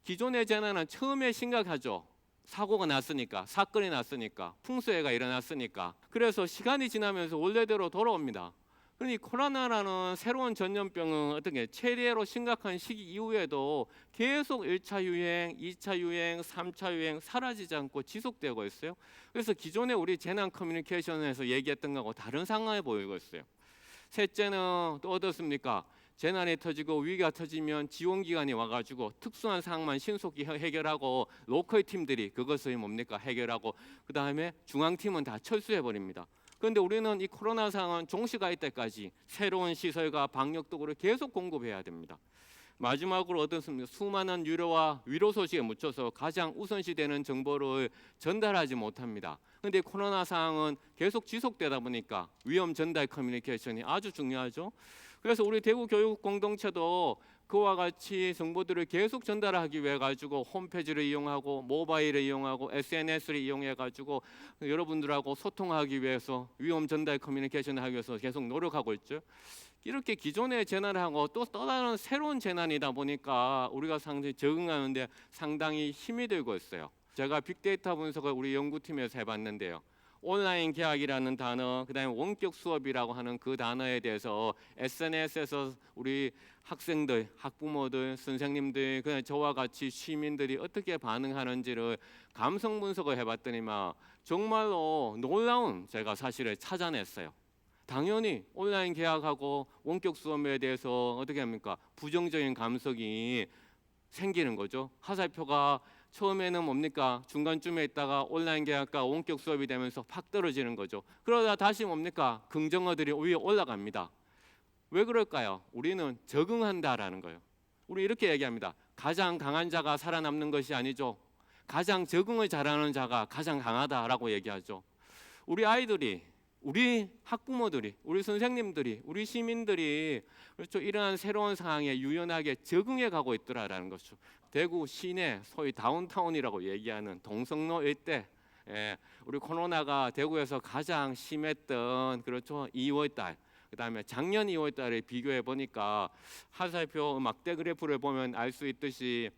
기존의 재난은 처음에 심각하죠. 사고가 났으니까, 사건이 났으니까, 풍수해가 일어났으니까. 그래서 시간이 지나면서 원래대로 돌아옵니다. 그러니 코로나라는 새로운 전염병은 어떻게 최대로 심각한 시기 이후에도 계속 1차 유행, 2차 유행, 3차 유행 사라지지 않고 지속되고 있어요. 그래서 기존에 우리 재난 커뮤니케이션에서 얘기했던 거하고 다른 상황에 보이고 있어요. 셋째는 또 어떻습니까? 재난이 터지고 위기가 터지면 지원기관이 와가지고 특수한 상황만 신속히 해결하고 로컬 팀들이 그것을 뭡니까? 해결하고 그 다음에 중앙팀은 다 철수해버립니다. 그런데 우리는 이 코로나 상황은 종식할 때까지 새로운 시설과 방역 도구를 계속 공급해야 됩니다. 마지막으로 어떻습니까? 수많은 유료와 위로 소식에 묻혀서 가장 우선시되는 정보를 전달하지 못합니다. 그런데 코로나 상황은 계속 지속되다 보니까 위험 전달 커뮤니케이션이 아주 중요하죠. 그래서 우리 대구 교육 공동체도 그와 같이 정보들을 계속 전달하기 위해 가지고 홈페이지를 이용하고 모바일을 이용하고 SNS를 이용해 가지고 여러분들하고 소통하기 위해서 위험 전달 커뮤니케이션을 하기 위해서 계속 노력하고 있죠. 이렇게 기존의 재난하고 또 다른 새로운 재난이다 보니까 우리가 상당히 적응하는데 상당히 힘이 들고 있어요. 제가 빅데이터 분석을 우리 연구팀에서 해봤는데요. 온라인 계약이라는 단어, 그다음에 원격 수업이라고 하는 그 단어에 대해서 SNS에서 우리 학생들, 학부모들, 선생님들, 그냥 저와 같이 시민들이 어떻게 반응하는지를 감성 분석을 해봤더니만 정말로 놀라운 제가 사실을 찾아냈어요. 당연히 온라인 계약하고 원격 수업에 대해서 어떻게 합니까? 부정적인 감성이 생기는 거죠. 화살표가 처음에는 뭡니까? 중간쯤에 있다가 온라인 계약과 원격 수업이 되면서 팍 떨어지는 거죠. 그러다 다시 뭡니까? 긍정어들이 위에 올라갑니다. 왜 그럴까요? 우리는 적응한다라는 거예요. 우리 이렇게 얘기합니다. 가장 강한 자가 살아남는 것이 아니죠. 가장 적응을 잘하는 자가 가장 강하다라고 얘기하죠. 우리 아이들이, 우리 학부모들이, 우리 선생님들이, 우리 시민들이 그렇죠. 이러한 새로운 상황에 유연하게 적응해 가고 있더라라는 것이죠. 대구 시내 소위 다운타운이라고 얘기하는 동성로 일대, 우리 코로나가 대구에서 가장 심했던 그렇죠 2월달, 그다음에 작년 2월달에 비교해 보니까 화살표 막대 그래프를 보면 알 수 있듯이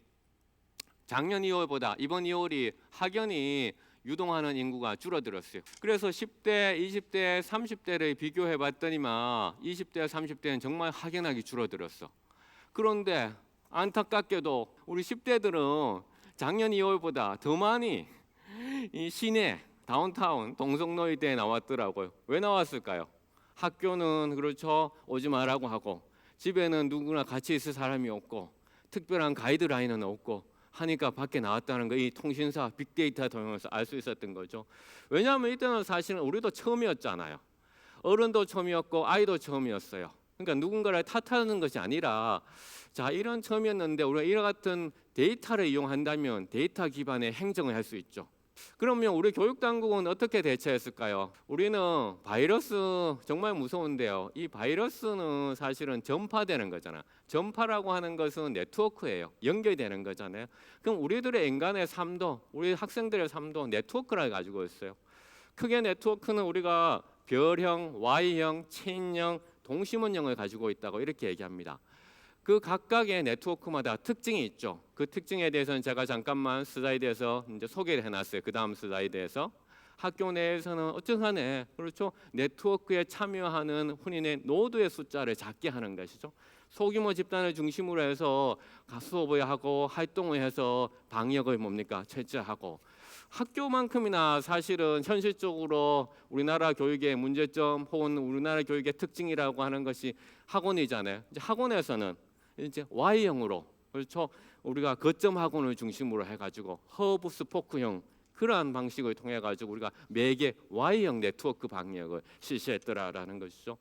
작년 2월보다 이번 2월이 학연이 유동하는 인구가 줄어들었어요. 그래서 10대, 20대, 30대를 비교해 봤더니만 20대, 30대는 정말 확연하게 줄어들었어. 그런데 안타깝게도 우리 10대들은 작년 2월보다 더 많이 이 시내 다운타운 동성로이대에 나왔더라고요. 왜 나왔을까요? 학교는 그렇죠 오지 말라고 하고 집에는 누구나 같이 있을 사람이 없고 특별한 가이드라인은 없고 하니까 밖에 나왔다는 거 이 통신사 빅데이터 통해서 알 수 있었던 거죠. 왜냐하면 이때는 사실은 우리도 처음이었잖아요. 어른도 처음이었고 아이도 처음이었어요. 그러니까 누군가를 탓하는 것이 아니라 자 이런 처음이었는데 우리가 이와 같은 데이터를 이용한다면 데이터 기반의 행정을 할 수 있죠. 그러면 우리 교육당국은 어떻게 대처했을까요? 우리는 바이러스 정말 무서운데요. 이 바이러스는 사실은 전파되는 거잖아. 전파라고 하는 것은 네트워크예요. 연결되는 거잖아요. 그럼 우리들의 인간의 삶도, 우리 학생들의 삶도 네트워크를 가지고 있어요. 크게 네트워크는 우리가 별형, Y형, 체인형, 동심원형을 가지고 있다고 이렇게 얘기합니다. 그 각각의 네트워크마다 특징이 있죠. 그 특징에 대해서는 제가 잠깐만 슬라이드에서 이제 소개를 해놨어요. 그 다음 슬라이드에서 학교 내에서는 어쨌든 간에 그렇죠. 네트워크에 참여하는 혼인의 노드의 숫자를 작게 하는 것이죠. 소규모 집단을 중심으로 해서 수업을 하고 활동을 해서 방역을 뭡니까 철저하고 학교만큼이나 사실은 현실적으로 우리나라 교육의 문제점 혹은 우리나라 교육의 특징이라고 하는 것이 학원이잖아요. 이제 학원에서는 이제 Y형으로 그렇죠. 우리가 거점 학원을 중심으로 해가지고 허브 스포크형 그러한 방식을 통해 가지고 우리가 매개 Y형 네트워크 방역을 실시했더라라는 것이죠.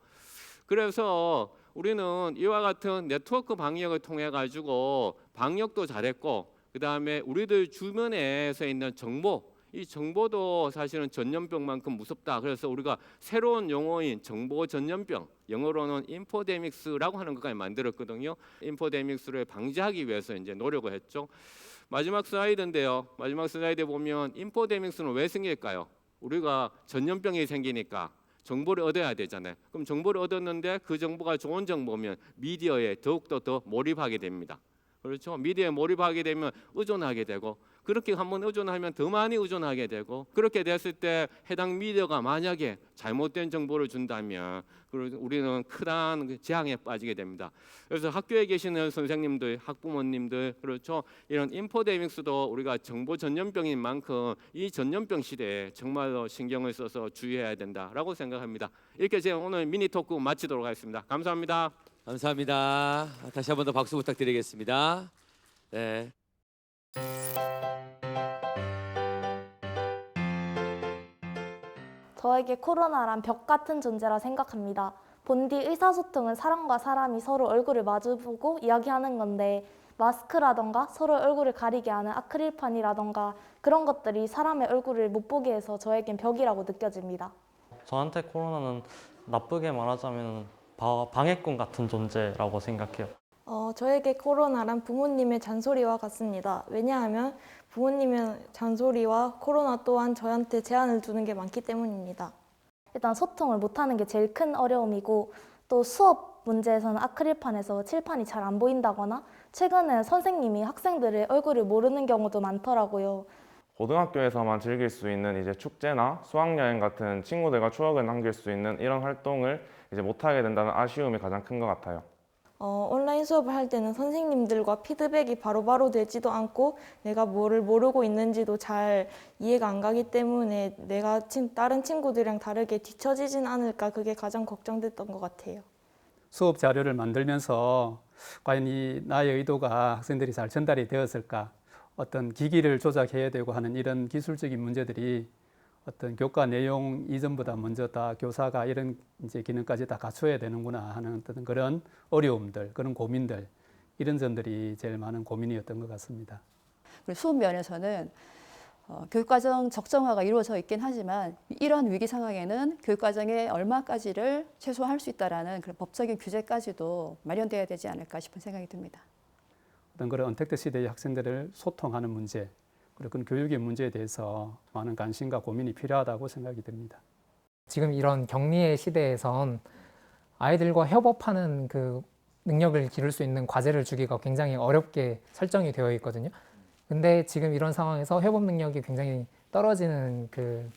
그래서 우리는 이와 같은 네트워크 방역을 통해 가지고 방역도 잘했고 그 다음에 우리들 주변에서 있는 정보 이 정보도 사실은 전염병만큼 무섭다. 그래서 우리가 새로운 용어인 정보 전염병 영어로는 인포데믹스라고 하는 것까지 만들었거든요. 인포데믹스를 방지하기 위해서 이제 노력을 했죠. 마지막 슬라이드인데요. 마지막 슬라이드 보면 인포데믹스는 왜 생길까요? 우리가 전염병이 생기니까 정보를 얻어야 되잖아요. 그럼 정보를 얻었는데 그 정보가 좋은 정보면 미디어에 더욱더 더 몰입하게 됩니다. 그렇죠. 미디어에 몰입하게 되면 의존하게 되고 그렇게 한번 의존하면 더 많이 의존하게 되고 그렇게 됐을 때 해당 미디어가 만약에 잘못된 정보를 준다면 우리는 큰 재앙에 빠지게 됩니다. 그래서 학교에 계시는 선생님들, 학부모님들 그렇죠. 이런 인포데믹스도 우리가 정보 전염병인 만큼 이 전염병 시대에 정말로 신경을 써서 주의해야 된다라고 생각합니다. 이렇게 제가 오늘 미니 토크 마치도록 하겠습니다. 감사합니다. 감사합니다. 다시 한 번 더 박수 부탁드리겠습니다. 네. 저에게 코로나란 벽 같은 존재라 생각합니다. 본디 의사소통은 사람과 사람이 서로 얼굴을 마주보고 이야기하는 건데 마스크라던가 서로 얼굴을 가리게 하는 아크릴판이라던가 그런 것들이 사람의 얼굴을 못 보게 해서 저에겐 벽이라고 느껴집니다. 저한테 코로나는 나쁘게 말하자면 방해꾼 같은 존재라고 생각해요. 저에게 코로나란 부모님의 잔소리와 같습니다. 왜냐하면 부모님의 잔소리와 코로나 또한 저한테 제한을 두는 게 많기 때문입니다. 일단 소통을 못하는 게 제일 큰 어려움이고 또 수업 문제에서는 아크릴판에서 칠판이 잘 안 보인다거나 최근엔 선생님이 학생들의 얼굴을 모르는 경우도 많더라고요. 고등학교에서만 즐길 수 있는 이제 축제나 수학여행 같은 친구들과 추억을 남길 수 있는 이런 활동을 이제 못하게 된다는 아쉬움이 가장 큰 것 같아요. 온라인 수업을 할 때는 선생님들과 피드백이 바로바로 되지도 않고 내가 뭐를 모르고 있는지도 잘 이해가 안 가기 때문에 내가 다른 친구들이랑 다르게 뒤처지진 않을까 그게 가장 걱정됐던 것 같아요. 수업 자료를 만들면서 과연 이 나의 의도가 학생들이 잘 전달이 되었을까 어떤 기기를 조작해야 되고 하는 이런 기술적인 문제들이 어떤 교과 내용 이전보다 먼저 다 교사가 이런 이제 기능까지 다 갖춰야 되는구나 하는 어떤 그런 어려움들, 그런 고민들 이런 점들이 제일 많은 고민이었던 것 같습니다. 수업 면에서는 교육과정 적정화가 이루어져 있긴 하지만 이러한 위기 상황에는 교육과정에 얼마까지를 최소화할 수 있다라는 그런 법적인 규제까지도 마련돼야 되지 않을까 싶은 생각이 듭니다. 어떤 그런 언택트 시대의 학생들을 소통하는 문제, 그리고 그런 교육의 문제에 대해서 많은 관심과 고민이 필요하다고 생각이 듭니다. 지금 이런 격리의 시대에선 아이들과 협업하는 그 능력을 기를 수 있는 과제를 주기가 굉장히 어렵게 설정이 되어 있거든요. 근데 지금 이런 상황에서 협업 능력이 굉장히 떨어지는 그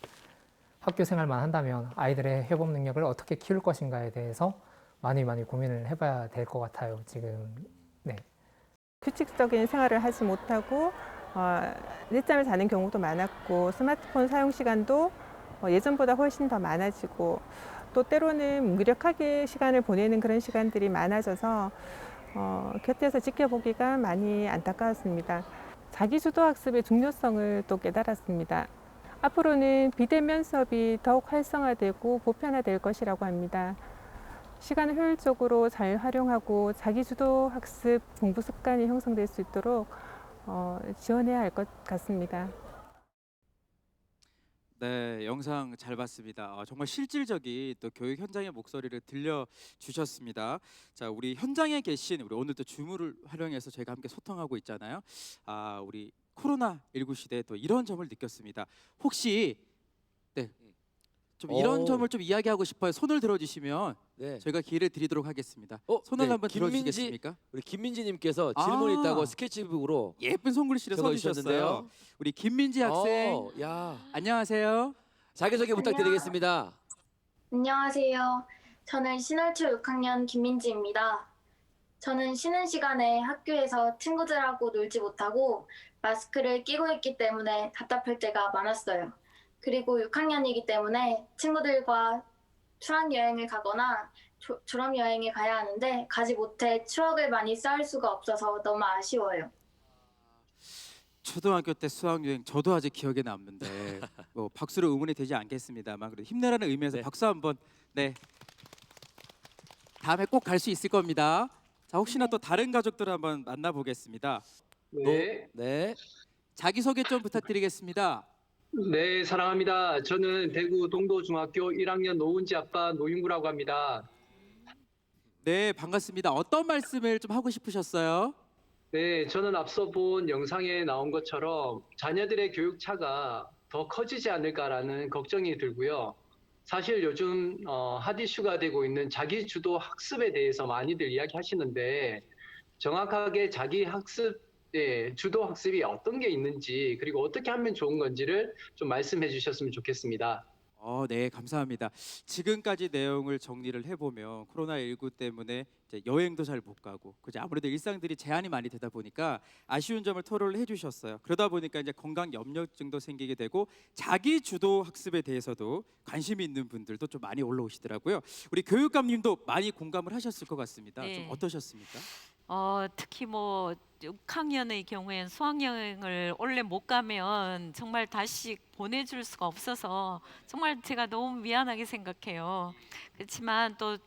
학교 생활만 한다면 아이들의 협업 능력을 어떻게 키울 것인가에 대해서 많이 고민을 해봐야 될 것 같아요. 지금 네. 규칙적인 생활을 하지 못하고 늦잠을 자는 경우도 많았고 스마트폰 사용 시간도 예전보다 훨씬 더 많아지고 또 때로는 무기력하게 시간을 보내는 그런 시간들이 많아져서 곁에서 지켜보기가 많이 안타까웠습니다. 자기주도 학습의 중요성을 또 깨달았습니다. 앞으로는 비대면 수업이 더욱 활성화되고 보편화될 것이라고 합니다. 시간을 효율적으로 잘 활용하고 자기주도 학습 공부 습관이 형성될 수 있도록 지원해야 할 것 같습니다. 네, 영상 잘 봤습니다. 정말 실질적인 또 교육 현장의 목소리를 들려주셨습니다. 자, 우리 현장에 계신 우리 오늘 또 줌을 활용해서 저희가 함께 소통하고 있잖아요. 우리 코로나19 시대에 또 이런 점을 느꼈습니다. 혹시 좀 이런 오. 점을 좀 이야기하고 싶어요. 손을 들어주시면 네. 저희가 기회를 드리도록 하겠습니다. 손을 네, 한번 들어주시겠습니까? 우리 김민지님께서 질문 아. 있다고 스케치북으로 예쁜 손글씨를 써주셨어요. 적어주셨는데요. 우리 김민지 학생, 야. 안녕하세요. 자기소개 부탁드리겠습니다. 안녕하세요. 저는 신월초 6학년 김민지입니다. 저는 쉬는 시간에 학교에서 친구들하고 놀지 못하고 마스크를 끼고 있기 때문에 답답할 때가 많았어요. 그리고 6학년이기 때문에 친구들과 수학여행을 가거나 졸업여행에 가야 하는데 가지 못해 추억을 많이 쌓을 수가 없어서 너무 아쉬워요. 초등학교 때 수학여행 저도 아직 기억에 남는데 뭐 박수로 응원이 되지 않겠습니다만 그래도 힘내라는 의미에서 박수 한번. 네. 다음에 꼭 갈 수 있을 겁니다. 자, 혹시나 또 다른 가족들 한번 만나보겠습니다. 네. 자기소개 좀 부탁드리겠습니다. 네, 사랑합니다. 저는 대구 동도중학교 1학년 노은지 아빠 노윤구라고 합니다. 네, 반갑습니다. 어떤 말씀을 좀 하고 싶으셨어요? 네, 저는 앞서 본 영상에 나온 것처럼 자녀들의 교육차가 더 커지지 않을까라는 걱정이 들고요. 사실 요즘 핫 이슈가 되고 있는 자기주도 학습에 대해서 많이들 이야기하시는데 정확하게 자기 학습, 주도 학습이 어떤 게 있는지 그리고 어떻게 하면 좋은 건지를 좀 말씀해 주셨으면 좋겠습니다. 네, 감사합니다. 지금까지 내용을 정리를 해보면 코로나19 때문에 이제 여행도 잘 못 가고 그죠? 아무래도 일상들이 제한이 많이 되다 보니까 아쉬운 점을 토로를 해주셨어요. 그러다 보니까 이제 건강 염려증도 생기게 되고 자기 주도 학습에 대해서도 관심이 있는 분들도 좀 많이 올라오시더라고요. 우리 교육감님도 많이 공감을 하셨을 것 같습니다. 네. 좀 어떠셨습니까? 특히 뭐 6학년의 경우에는 수학여행을 원래 못 가면 정말 다시 보내줄 수가 없어서 정말 제가 너무 미안하게 생각해요. 그렇지만 또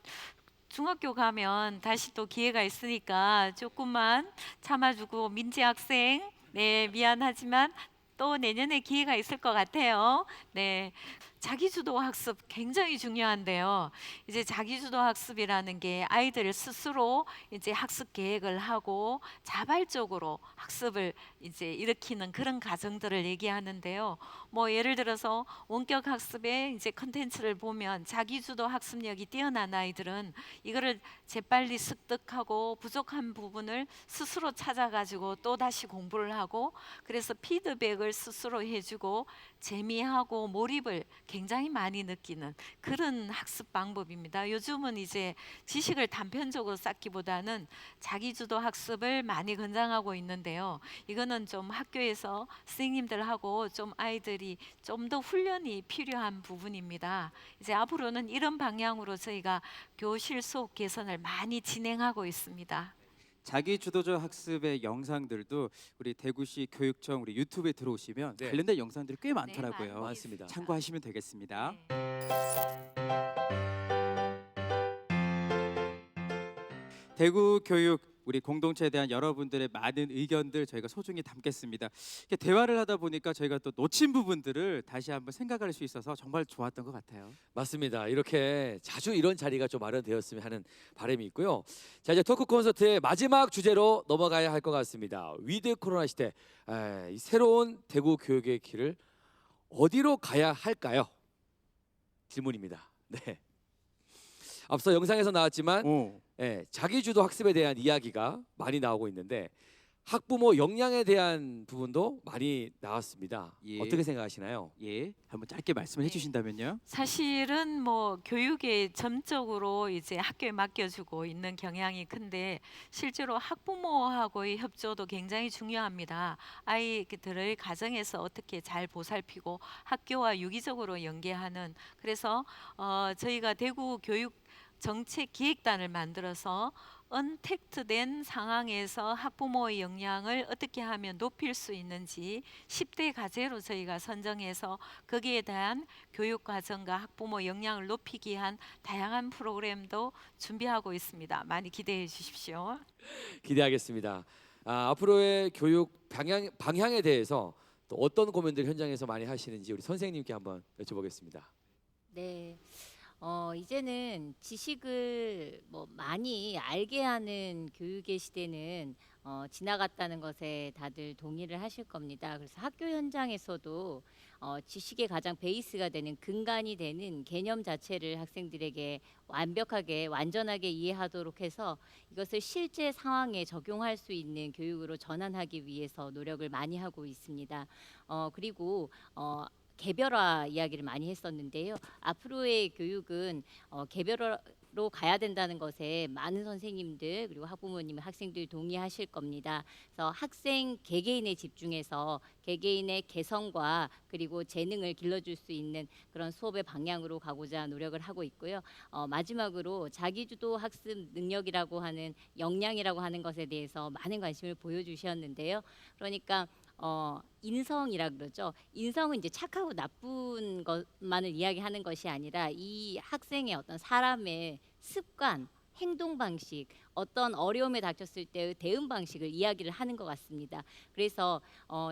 중학교 가면 다시 또 기회가 있으니까 조금만 참아주고 민지 학생, 네 미안하지만 또 내년에 기회가 있을 것 같아요. 네. 자기주도 학습 굉장히 중요한데요. 이제 자기주도 학습이라는 게 아이들 스스로 이제 학습 계획을 하고 자발적으로 학습을 이제 일으키는 그런 과정들을 얘기하는데요. 뭐 예를 들어서 원격 학습의 이제 컨텐츠를 보면 자기주도 학습력이 뛰어난 아이들은 이거를 재빨리 습득하고 부족한 부분을 스스로 찾아가지고 또 다시 공부를 하고 그래서 피드백을 스스로 해주고 재미하고 몰입을 굉장히 많이 느끼는 그런 학습 방법입니다. 요즘은 이제 지식을 단편적으로 쌓기보다는 자기주도 학습을 많이 권장하고 있는데요. 이거는 좀 학교에서 선생님들하고 좀 아이들이 좀 더 훈련이 필요한 부분입니다. 이제 앞으로는 이런 방향으로 저희가 교실 수업 개선을 많이 진행하고 있습니다. 자기 주도적 학습의 영상들도 우리 대구시 교육청 우리 유튜브에 들어오시면 네. 관련된 영상들이 꽤 많더라고요. 많이 많습니다. 참고하시면 되겠습니다. 대구 교육 우리 공동체에 대한 여러분들의 많은 의견들 저희가 소중히 담겠습니다. 이렇게 대화를 하다 보니까 저희가 또 놓친 부분들을 다시 한번 생각할 수 있어서 정말 좋았던 것 같아요. 맞습니다. 이렇게 자주 이런 자리가 좀 마련되었으면 하는 바람이 있고요. 자, 이제 토크 콘서트의 마지막 주제로 넘어가야 할 것 같습니다. 위드 코로나 시대, 이 새로운 대구 교육의 길을 어디로 가야 할까요? 질문입니다. 네. 앞서 영상에서 나왔지만 자기주도 학습에 대한 이야기가 많이 나오고 있는데 학부모 역량에 대한 부분도 많이 나왔습니다. 예. 어떻게 생각하시나요? 예, 한번 짧게 말씀을 해주신다면요. 사실은 뭐 교육에 점적으로 이제 학교에 맡겨주고 있는 경향이 큰데 실제로 학부모하고의 협조도 굉장히 중요합니다. 아이들을 가정에서 어떻게 잘 보살피고 학교와 유기적으로 연계하는 그래서 저희가 대구 교육 정책 기획단을 만들어서 언택트된 상황에서 학부모의 역량을 어떻게 하면 높일 수 있는지 10대 과제로 저희가 선정해서 거기에 대한 교육 과정과 학부모 역량을 높이기 위한 다양한 프로그램도 준비하고 있습니다. 많이 기대해 주십시오. 기대하겠습니다. 앞으로의 교육 방향에 대해서 또 어떤 고민들 현장에서 많이 하시는지 우리 선생님께 한번 여쭤보겠습니다. 네. 이제는 지식을 뭐 많이 알게 하는 교육의 시대는 지나갔다는 것에 다들 동의를 하실 겁니다. 그래서 학교 현장에서도 지식의 가장 베이스가 되는 근간이 되는 개념 자체를 학생들에게 완벽하게 완전하게 이해하도록 해서 이것을 실제 상황에 적용할 수 있는 교육으로 전환하기 위해서 노력을 많이 하고 있습니다. 그리고 개별화 이야기를 많이 했었는데요. 앞으로의 교육은 개별화로 가야 된다는 것에 많은 선생님들 그리고 학부모님, 학생들 동의하실 겁니다. 그래서 학생 개개인에 집중해서 개개인의 개성과 그리고 재능을 길러줄 수 있는 그런 수업의 방향으로 가고자 노력을 하고 있고요. 마지막으로 자기주도 학습 능력이라고 하는 역량이라고 하는 것에 대해서 많은 관심을 보여주셨는데요. 그러니까 인성이라 그러죠. 인성은 이제 착하고 나쁜 것만을 이야기하는 것이 아니라 이 학생의 어떤 사람의 습관, 행동 방식, 어떤 어려움에 닥쳤을 때의 대응 방식을 이야기를 하는 것 같습니다. 그래서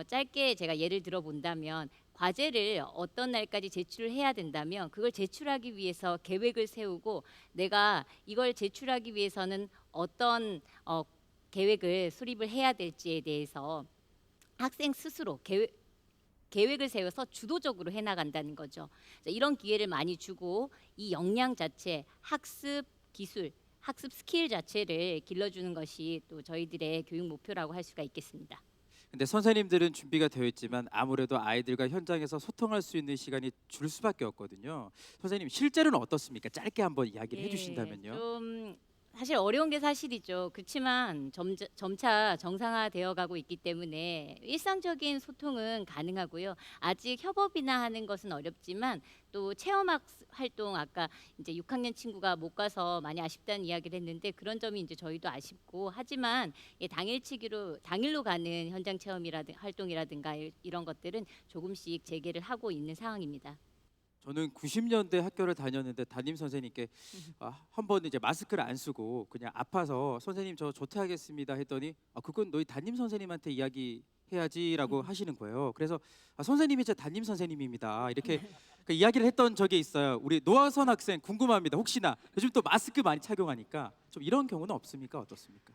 짧게 제가 예를 들어 본다면 과제를 어떤 날까지 제출을 해야 된다면 그걸 제출하기 위해서 계획을 세우고 내가 이걸 제출하기 위해서는 어떤 계획을 수립을 해야 될지에 대해서 학생 스스로 계획을 세워서 주도적으로 해나간다는 거죠. 이런 기회를 많이 주고 이 역량 자체, 학습 기술, 학습 스킬 자체를 길러주는 것이 또 저희들의 교육 목표라고 할 수가 있겠습니다. 근데 선생님들은 준비가 되어 있지만 아무래도 아이들과 현장에서 소통할 수 있는 시간이 줄 수밖에 없거든요. 선생님 실제로는 어떻습니까? 짧게 한번 이야기를 해주신다면요. 좀 사실 어려운 게 사실이죠. 그렇지만 점차 정상화되어 가고 있기 때문에 일상적인 소통은 가능하고요. 아직 협업이나 하는 것은 어렵지만 또 체험학 활동 아까 이제 6학년 친구가 못 가서 많이 아쉽다는 이야기를 했는데 그런 점이 이제 저희도 아쉽고 하지만 당일로 가는 현장 체험이라든가 활동이라든가 이런 것들은 조금씩 재개를 하고 있는 상황입니다. 저는 90년대 학교를 다녔는데 담임 선생님께 한 번 이제 마스크를 안 쓰고 그냥 아파서 선생님 저 조퇴하겠습니다 했더니 그건 너희 담임 선생님한테 이야기해야지라고 하시는 거예요. 그래서 선생님이 제 담임 선생님입니다. 이렇게 그 이야기를 했던 적이 있어요. 우리 노아선 학생 궁금합니다. 혹시나 요즘 또 마스크 많이 착용하니까 좀 이런 경우는 없습니까? 어떻습니까?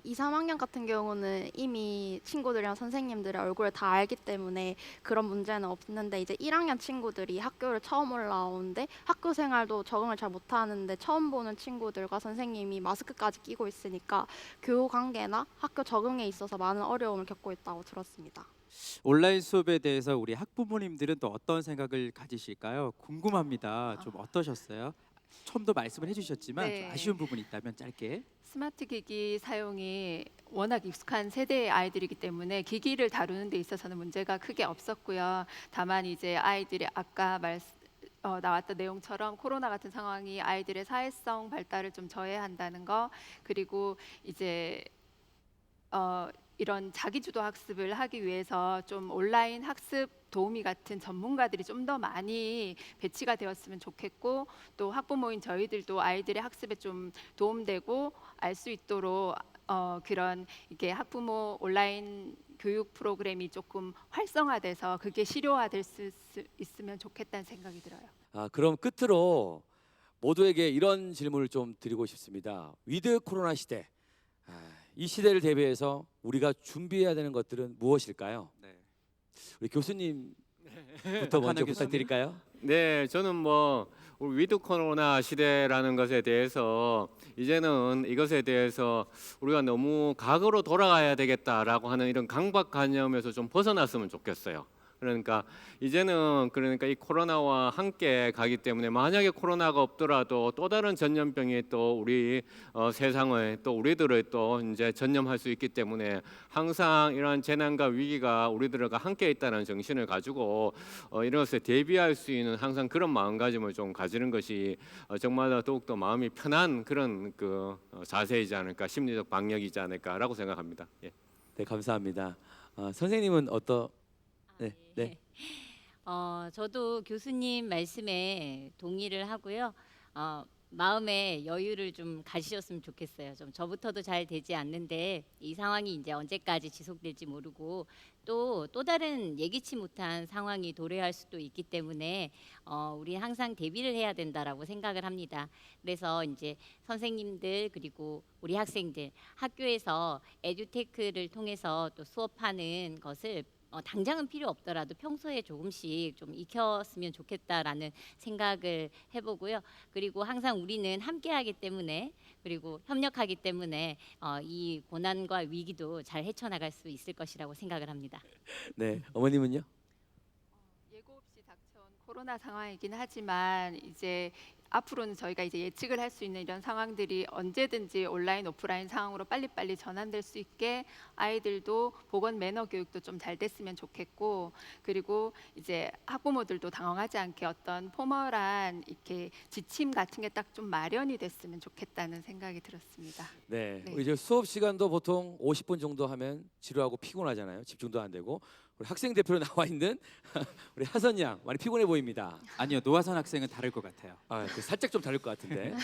2, 3학년 같은 경우는 이미 친구들이랑 선생님들의 얼굴을 다 알기 때문에 그런 문제는 없는데 이제 1학년 친구들이 학교를 처음 올라오는데 학교 생활도 적응을 잘 못하는데 처음 보는 친구들과 선생님이 마스크까지 끼고 있으니까 교우 관계나 학교 적응에 있어서 많은 어려움을 겪고 있다고 들었습니다. 온라인 수업에 대해서 우리 학부모님들은 또 어떤 생각을 가지실까요? 궁금합니다. 좀 어떠셨어요? 처음도 말씀을 해주셨지만 네. 좀 아쉬운 부분이 있다면 짧게. 스마트 기기 사용이 워낙 익숙한 세대의 아이들이기 때문에 기기를 다루는 데 있어서는 문제가 크게 없었고요. 다만 이제 아이들이 아까 나왔던 내용처럼 코로나 같은 상황이 아이들의 사회성 발달을 좀 저해한다는 거, 그리고 이제 이런 자기주도 학습을 하기 위해서 좀 온라인 학습 도우미 같은 전문가들이 좀 더 많이 배치가 되었으면 좋겠고, 또 학부모인 저희들도 아이들의 학습에 좀 도움되고 알 수 있도록 그런 이게 학부모 온라인 교육 프로그램이 조금 활성화돼서 그게 실효화될 수 있으면 좋겠다는 생각이 들어요. 그럼 끝으로 모두에게 이런 질문을 좀 드리고 싶습니다. 위드 코로나 시대, 이 시대를 대비해서 우리가 준비해야 되는 것들은 무엇일까요? 네. 우리 교수님부터 먼저 부탁드릴까요? 네, 저는 우리 위드 코로나 시대라는 것에 대해서 이제는 이것에 대해서 우리가 너무 과거로 돌아가야 되겠다라고 하는 이런 강박관념에서 좀 벗어났으면 좋겠어요. 그러니까 이제는 이 코로나와 함께 가기 때문에 만약에 코로나가 없더라도 또 다른 전염병이 또 우리 세상을 또 우리들을 또 이제 전염할 수 있기 때문에 항상 이러한 재난과 위기가 우리들과 함께 있다는 정신을 가지고 이런 것에 대비할 수 있는 항상 그런 마음가짐을 좀 가지는 것이 정말 더욱더 마음이 편한 그런 자세이지 않을까, 심리적 방역이지 않을까라고 생각합니다. 예. 네, 감사합니다. 선생님은 네. 저도 교수님 말씀에 동의를 하고요. 마음의 여유를 좀 가지셨으면 좋겠어요. 좀 저부터도 잘 되지 않는데 이 상황이 이제 언제까지 지속될지 모르고 또 다른 예기치 못한 상황이 도래할 수도 있기 때문에 우리 항상 대비를 해야 된다라고 생각을 합니다. 그래서 이제 선생님들 그리고 우리 학생들 학교에서 에듀테크를 통해서 또 수업하는 것을 당장은 필요 없더라도 평소에 조금씩 좀 익혔으면 좋겠다라는 생각을 해보고요. 그리고 항상 우리는 함께하기 때문에 그리고 협력하기 때문에 이 고난과 위기도 잘 헤쳐나갈 수 있을 것이라고 생각을 합니다. 네, 어머님은요? 예고 없이 닥쳐온 코로나 상황이긴 하지만 이제 앞으로는 저희가 이제 예측을 할 수 있는 이런 상황들이 언제든지 온라인 오프라인 상황으로 빨리빨리 전환될 수 있게 아이들도 보건 매너 교육도 좀 잘 됐으면 좋겠고 그리고 이제 학부모들도 당황하지 않게 어떤 포멀한 이렇게 지침 같은 게 딱 좀 마련이 됐으면 좋겠다는 생각이 들었습니다. 네, 네. 이제 수업 시간도 보통 50분 정도 하면 지루하고 피곤하잖아요. 집중도 안 되고. 우리 학생 대표로 나와 있는 우리 하선 양 많이 피곤해 보입니다. 아니요, 노하선 학생은 다를 것 같아요. 살짝 좀 다를 것 같은데.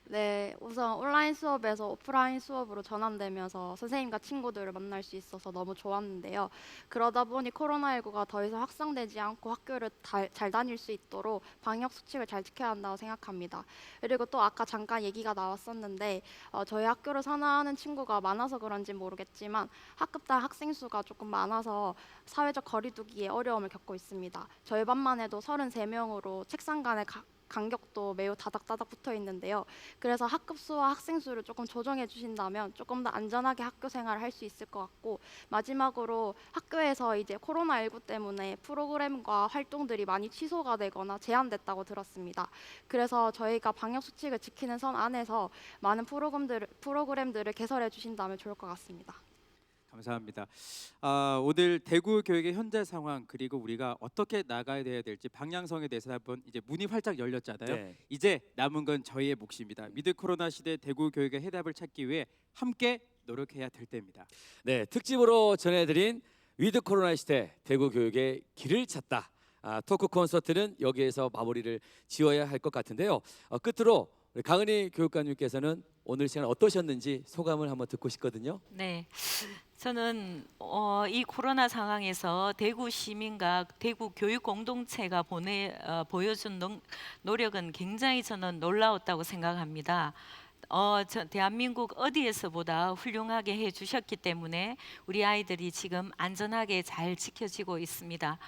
네, 우선 온라인 수업에서 오프라인 수업으로 전환되면서 선생님과 친구들을 만날 수 있어서 너무 좋았는데요. 그러다 보니 코로나19가 더 이상 확산되지 않고 학교를 잘 다닐 수 있도록 방역 수칙을 잘 지켜야 한다고 생각합니다. 그리고 또 아까 잠깐 얘기가 나왔었는데 저희 학교를 산하하는 친구가 많아서 그런지 모르겠지만 학급당 학생 수가 조금 많아서 사회적 거리두기에 어려움을 겪고 있습니다. 저희 반만 해도 33명으로 책상 간의 간격도 매우 다닥다닥 붙어 있는데요. 그래서 학급 수와 학생 수를 조금 조정해 주신다면 조금 더 안전하게 학교 생활을 할 수 있을 것 같고 마지막으로 학교에서 이제 코로나19 때문에 프로그램과 활동들이 많이 취소가 되거나 제한됐다고 들었습니다. 그래서 저희가 방역 수칙을 지키는 선 안에서 많은 프로그램들을 개설해 주신다면 좋을 것 같습니다. 감사합니다. 오늘 대구 교육의 현재 상황 그리고 우리가 어떻게 나가야 될지 방향성에 대해서 한번 이제 문이 활짝 열렸잖아요. 네. 이제 남은 건 저희의 몫입니다. 위드 코로나 시대 대구 교육의 해답을 찾기 위해 함께 노력해야 될 때입니다. 네, 특집으로 전해드린 위드 코로나 시대 대구 교육의 길을 찾다. 토크 콘서트는 여기에서 마무리를 지어야 할 것 같은데요. 끝으로 우리 강은희 교육감님께서는 오늘 시간 어떠셨는지 소감을 한번 듣고 싶거든요. 네, 저는 이 코로나 상황에서 대구 시민과 대구 교육 공동체가 보여준 노력은 굉장히 저는 놀라웠다고 생각합니다. 대한민국 어디에서보다 훌륭하게 해주셨기 때문에 우리 아이들이 지금 안전하게 잘 지켜지고 있습니다.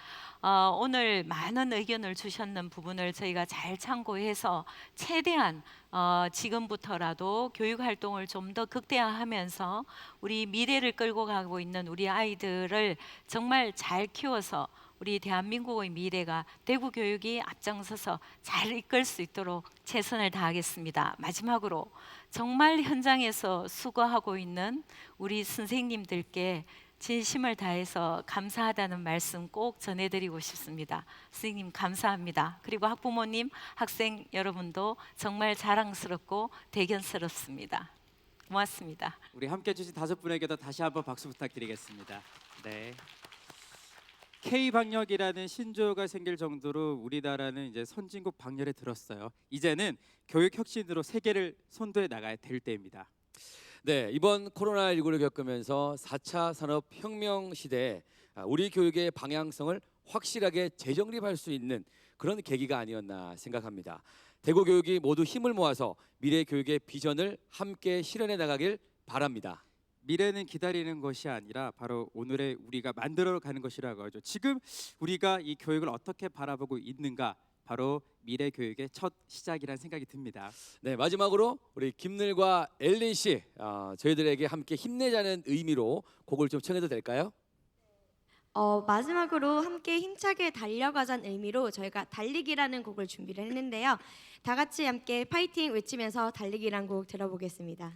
오늘 많은 의견을 주셨는 부분을 저희가 잘 참고해서 최대한 지금부터라도 교육 활동을 좀 더 극대화하면서 우리 미래를 끌고 가고 있는 우리 아이들을 정말 잘 키워서 우리 대한민국의 미래가 대구 교육이 앞장서서 잘 이끌 수 있도록 최선을 다하겠습니다. 마지막으로 정말 현장에서 수고하고 있는 우리 선생님들께 진심을 다해서 감사하다는 말씀 꼭 전해드리고 싶습니다. 선생님 감사합니다. 그리고 학부모님, 학생 여러분도 정말 자랑스럽고 대견스럽습니다. 고맙습니다. 우리 함께 해주신 5분에게도 다시 한번 박수 부탁드리겠습니다. 네. K 방역이라는 신조어가 생길 정도로 우리나라는 이제 선진국 방열에 들었어요. 이제는 교육 혁신으로 세계를 선도해 나가야 될 때입니다. 네, 이번 코로나19를 겪으면서 4차 산업혁명 시대에 우리 교육의 방향성을 확실하게 재정립할 수 있는 그런 계기가 아니었나 생각합니다. 대구 교육이 모두 힘을 모아서 미래 교육의 비전을 함께 실현해 나가길 바랍니다. 미래는 기다리는 것이 아니라 바로 오늘의 우리가 만들어가는 것이라고 하죠. 지금 우리가 이 교육을 어떻게 바라보고 있는가 바로 미래 교육의 첫 시작이라는 생각이 듭니다. 네, 마지막으로 우리 김늘과 엘린 씨 저희들에게 함께 힘내자는 의미로 곡을 좀 청해도 될까요? 마지막으로 함께 힘차게 달려가자는 의미로 저희가 달리기라는 곡을 준비를 했는데요. 다 같이 함께 파이팅 외치면서 달리기라는 곡 들어보겠습니다.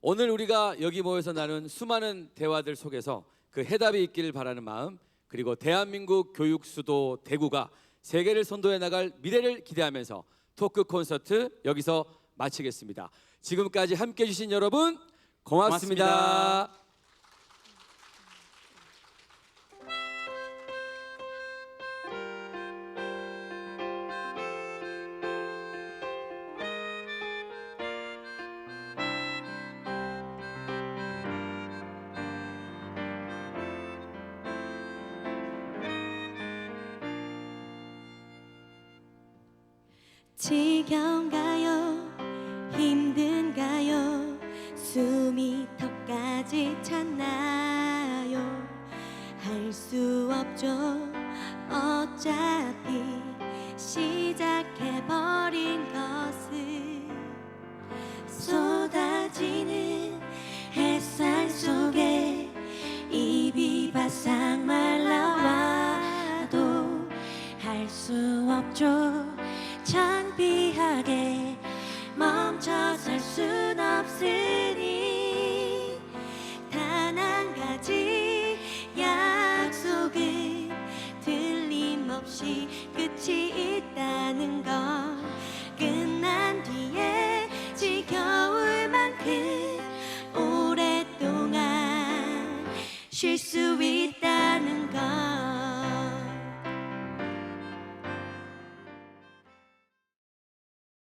오늘 우리가 여기 모여서 나눈 수많은 대화들 속에서 그 해답이 있기를 바라는 마음 그리고 대한민국 교육 수도 대구가 세계를 선도해 나갈 미래를 기대하면서 토크 콘서트 여기서 마치겠습니다. 지금까지 함께해 주신 여러분 고맙습니다. 지겨운가요? 힘든가요? 숨이 턱까지 찼나요? 할 수 없죠. 어차피 시작해버린 것을 쏟아지는 햇살 속에 입이 바싹 말라와도 할 수 없죠. 창피하게 멈춰설 순 없으니 단 한 가지 약속은 틀림없이 끝이 있다는 것. 끝난 뒤에 지겨울 만큼 오랫동안 쉴 수 있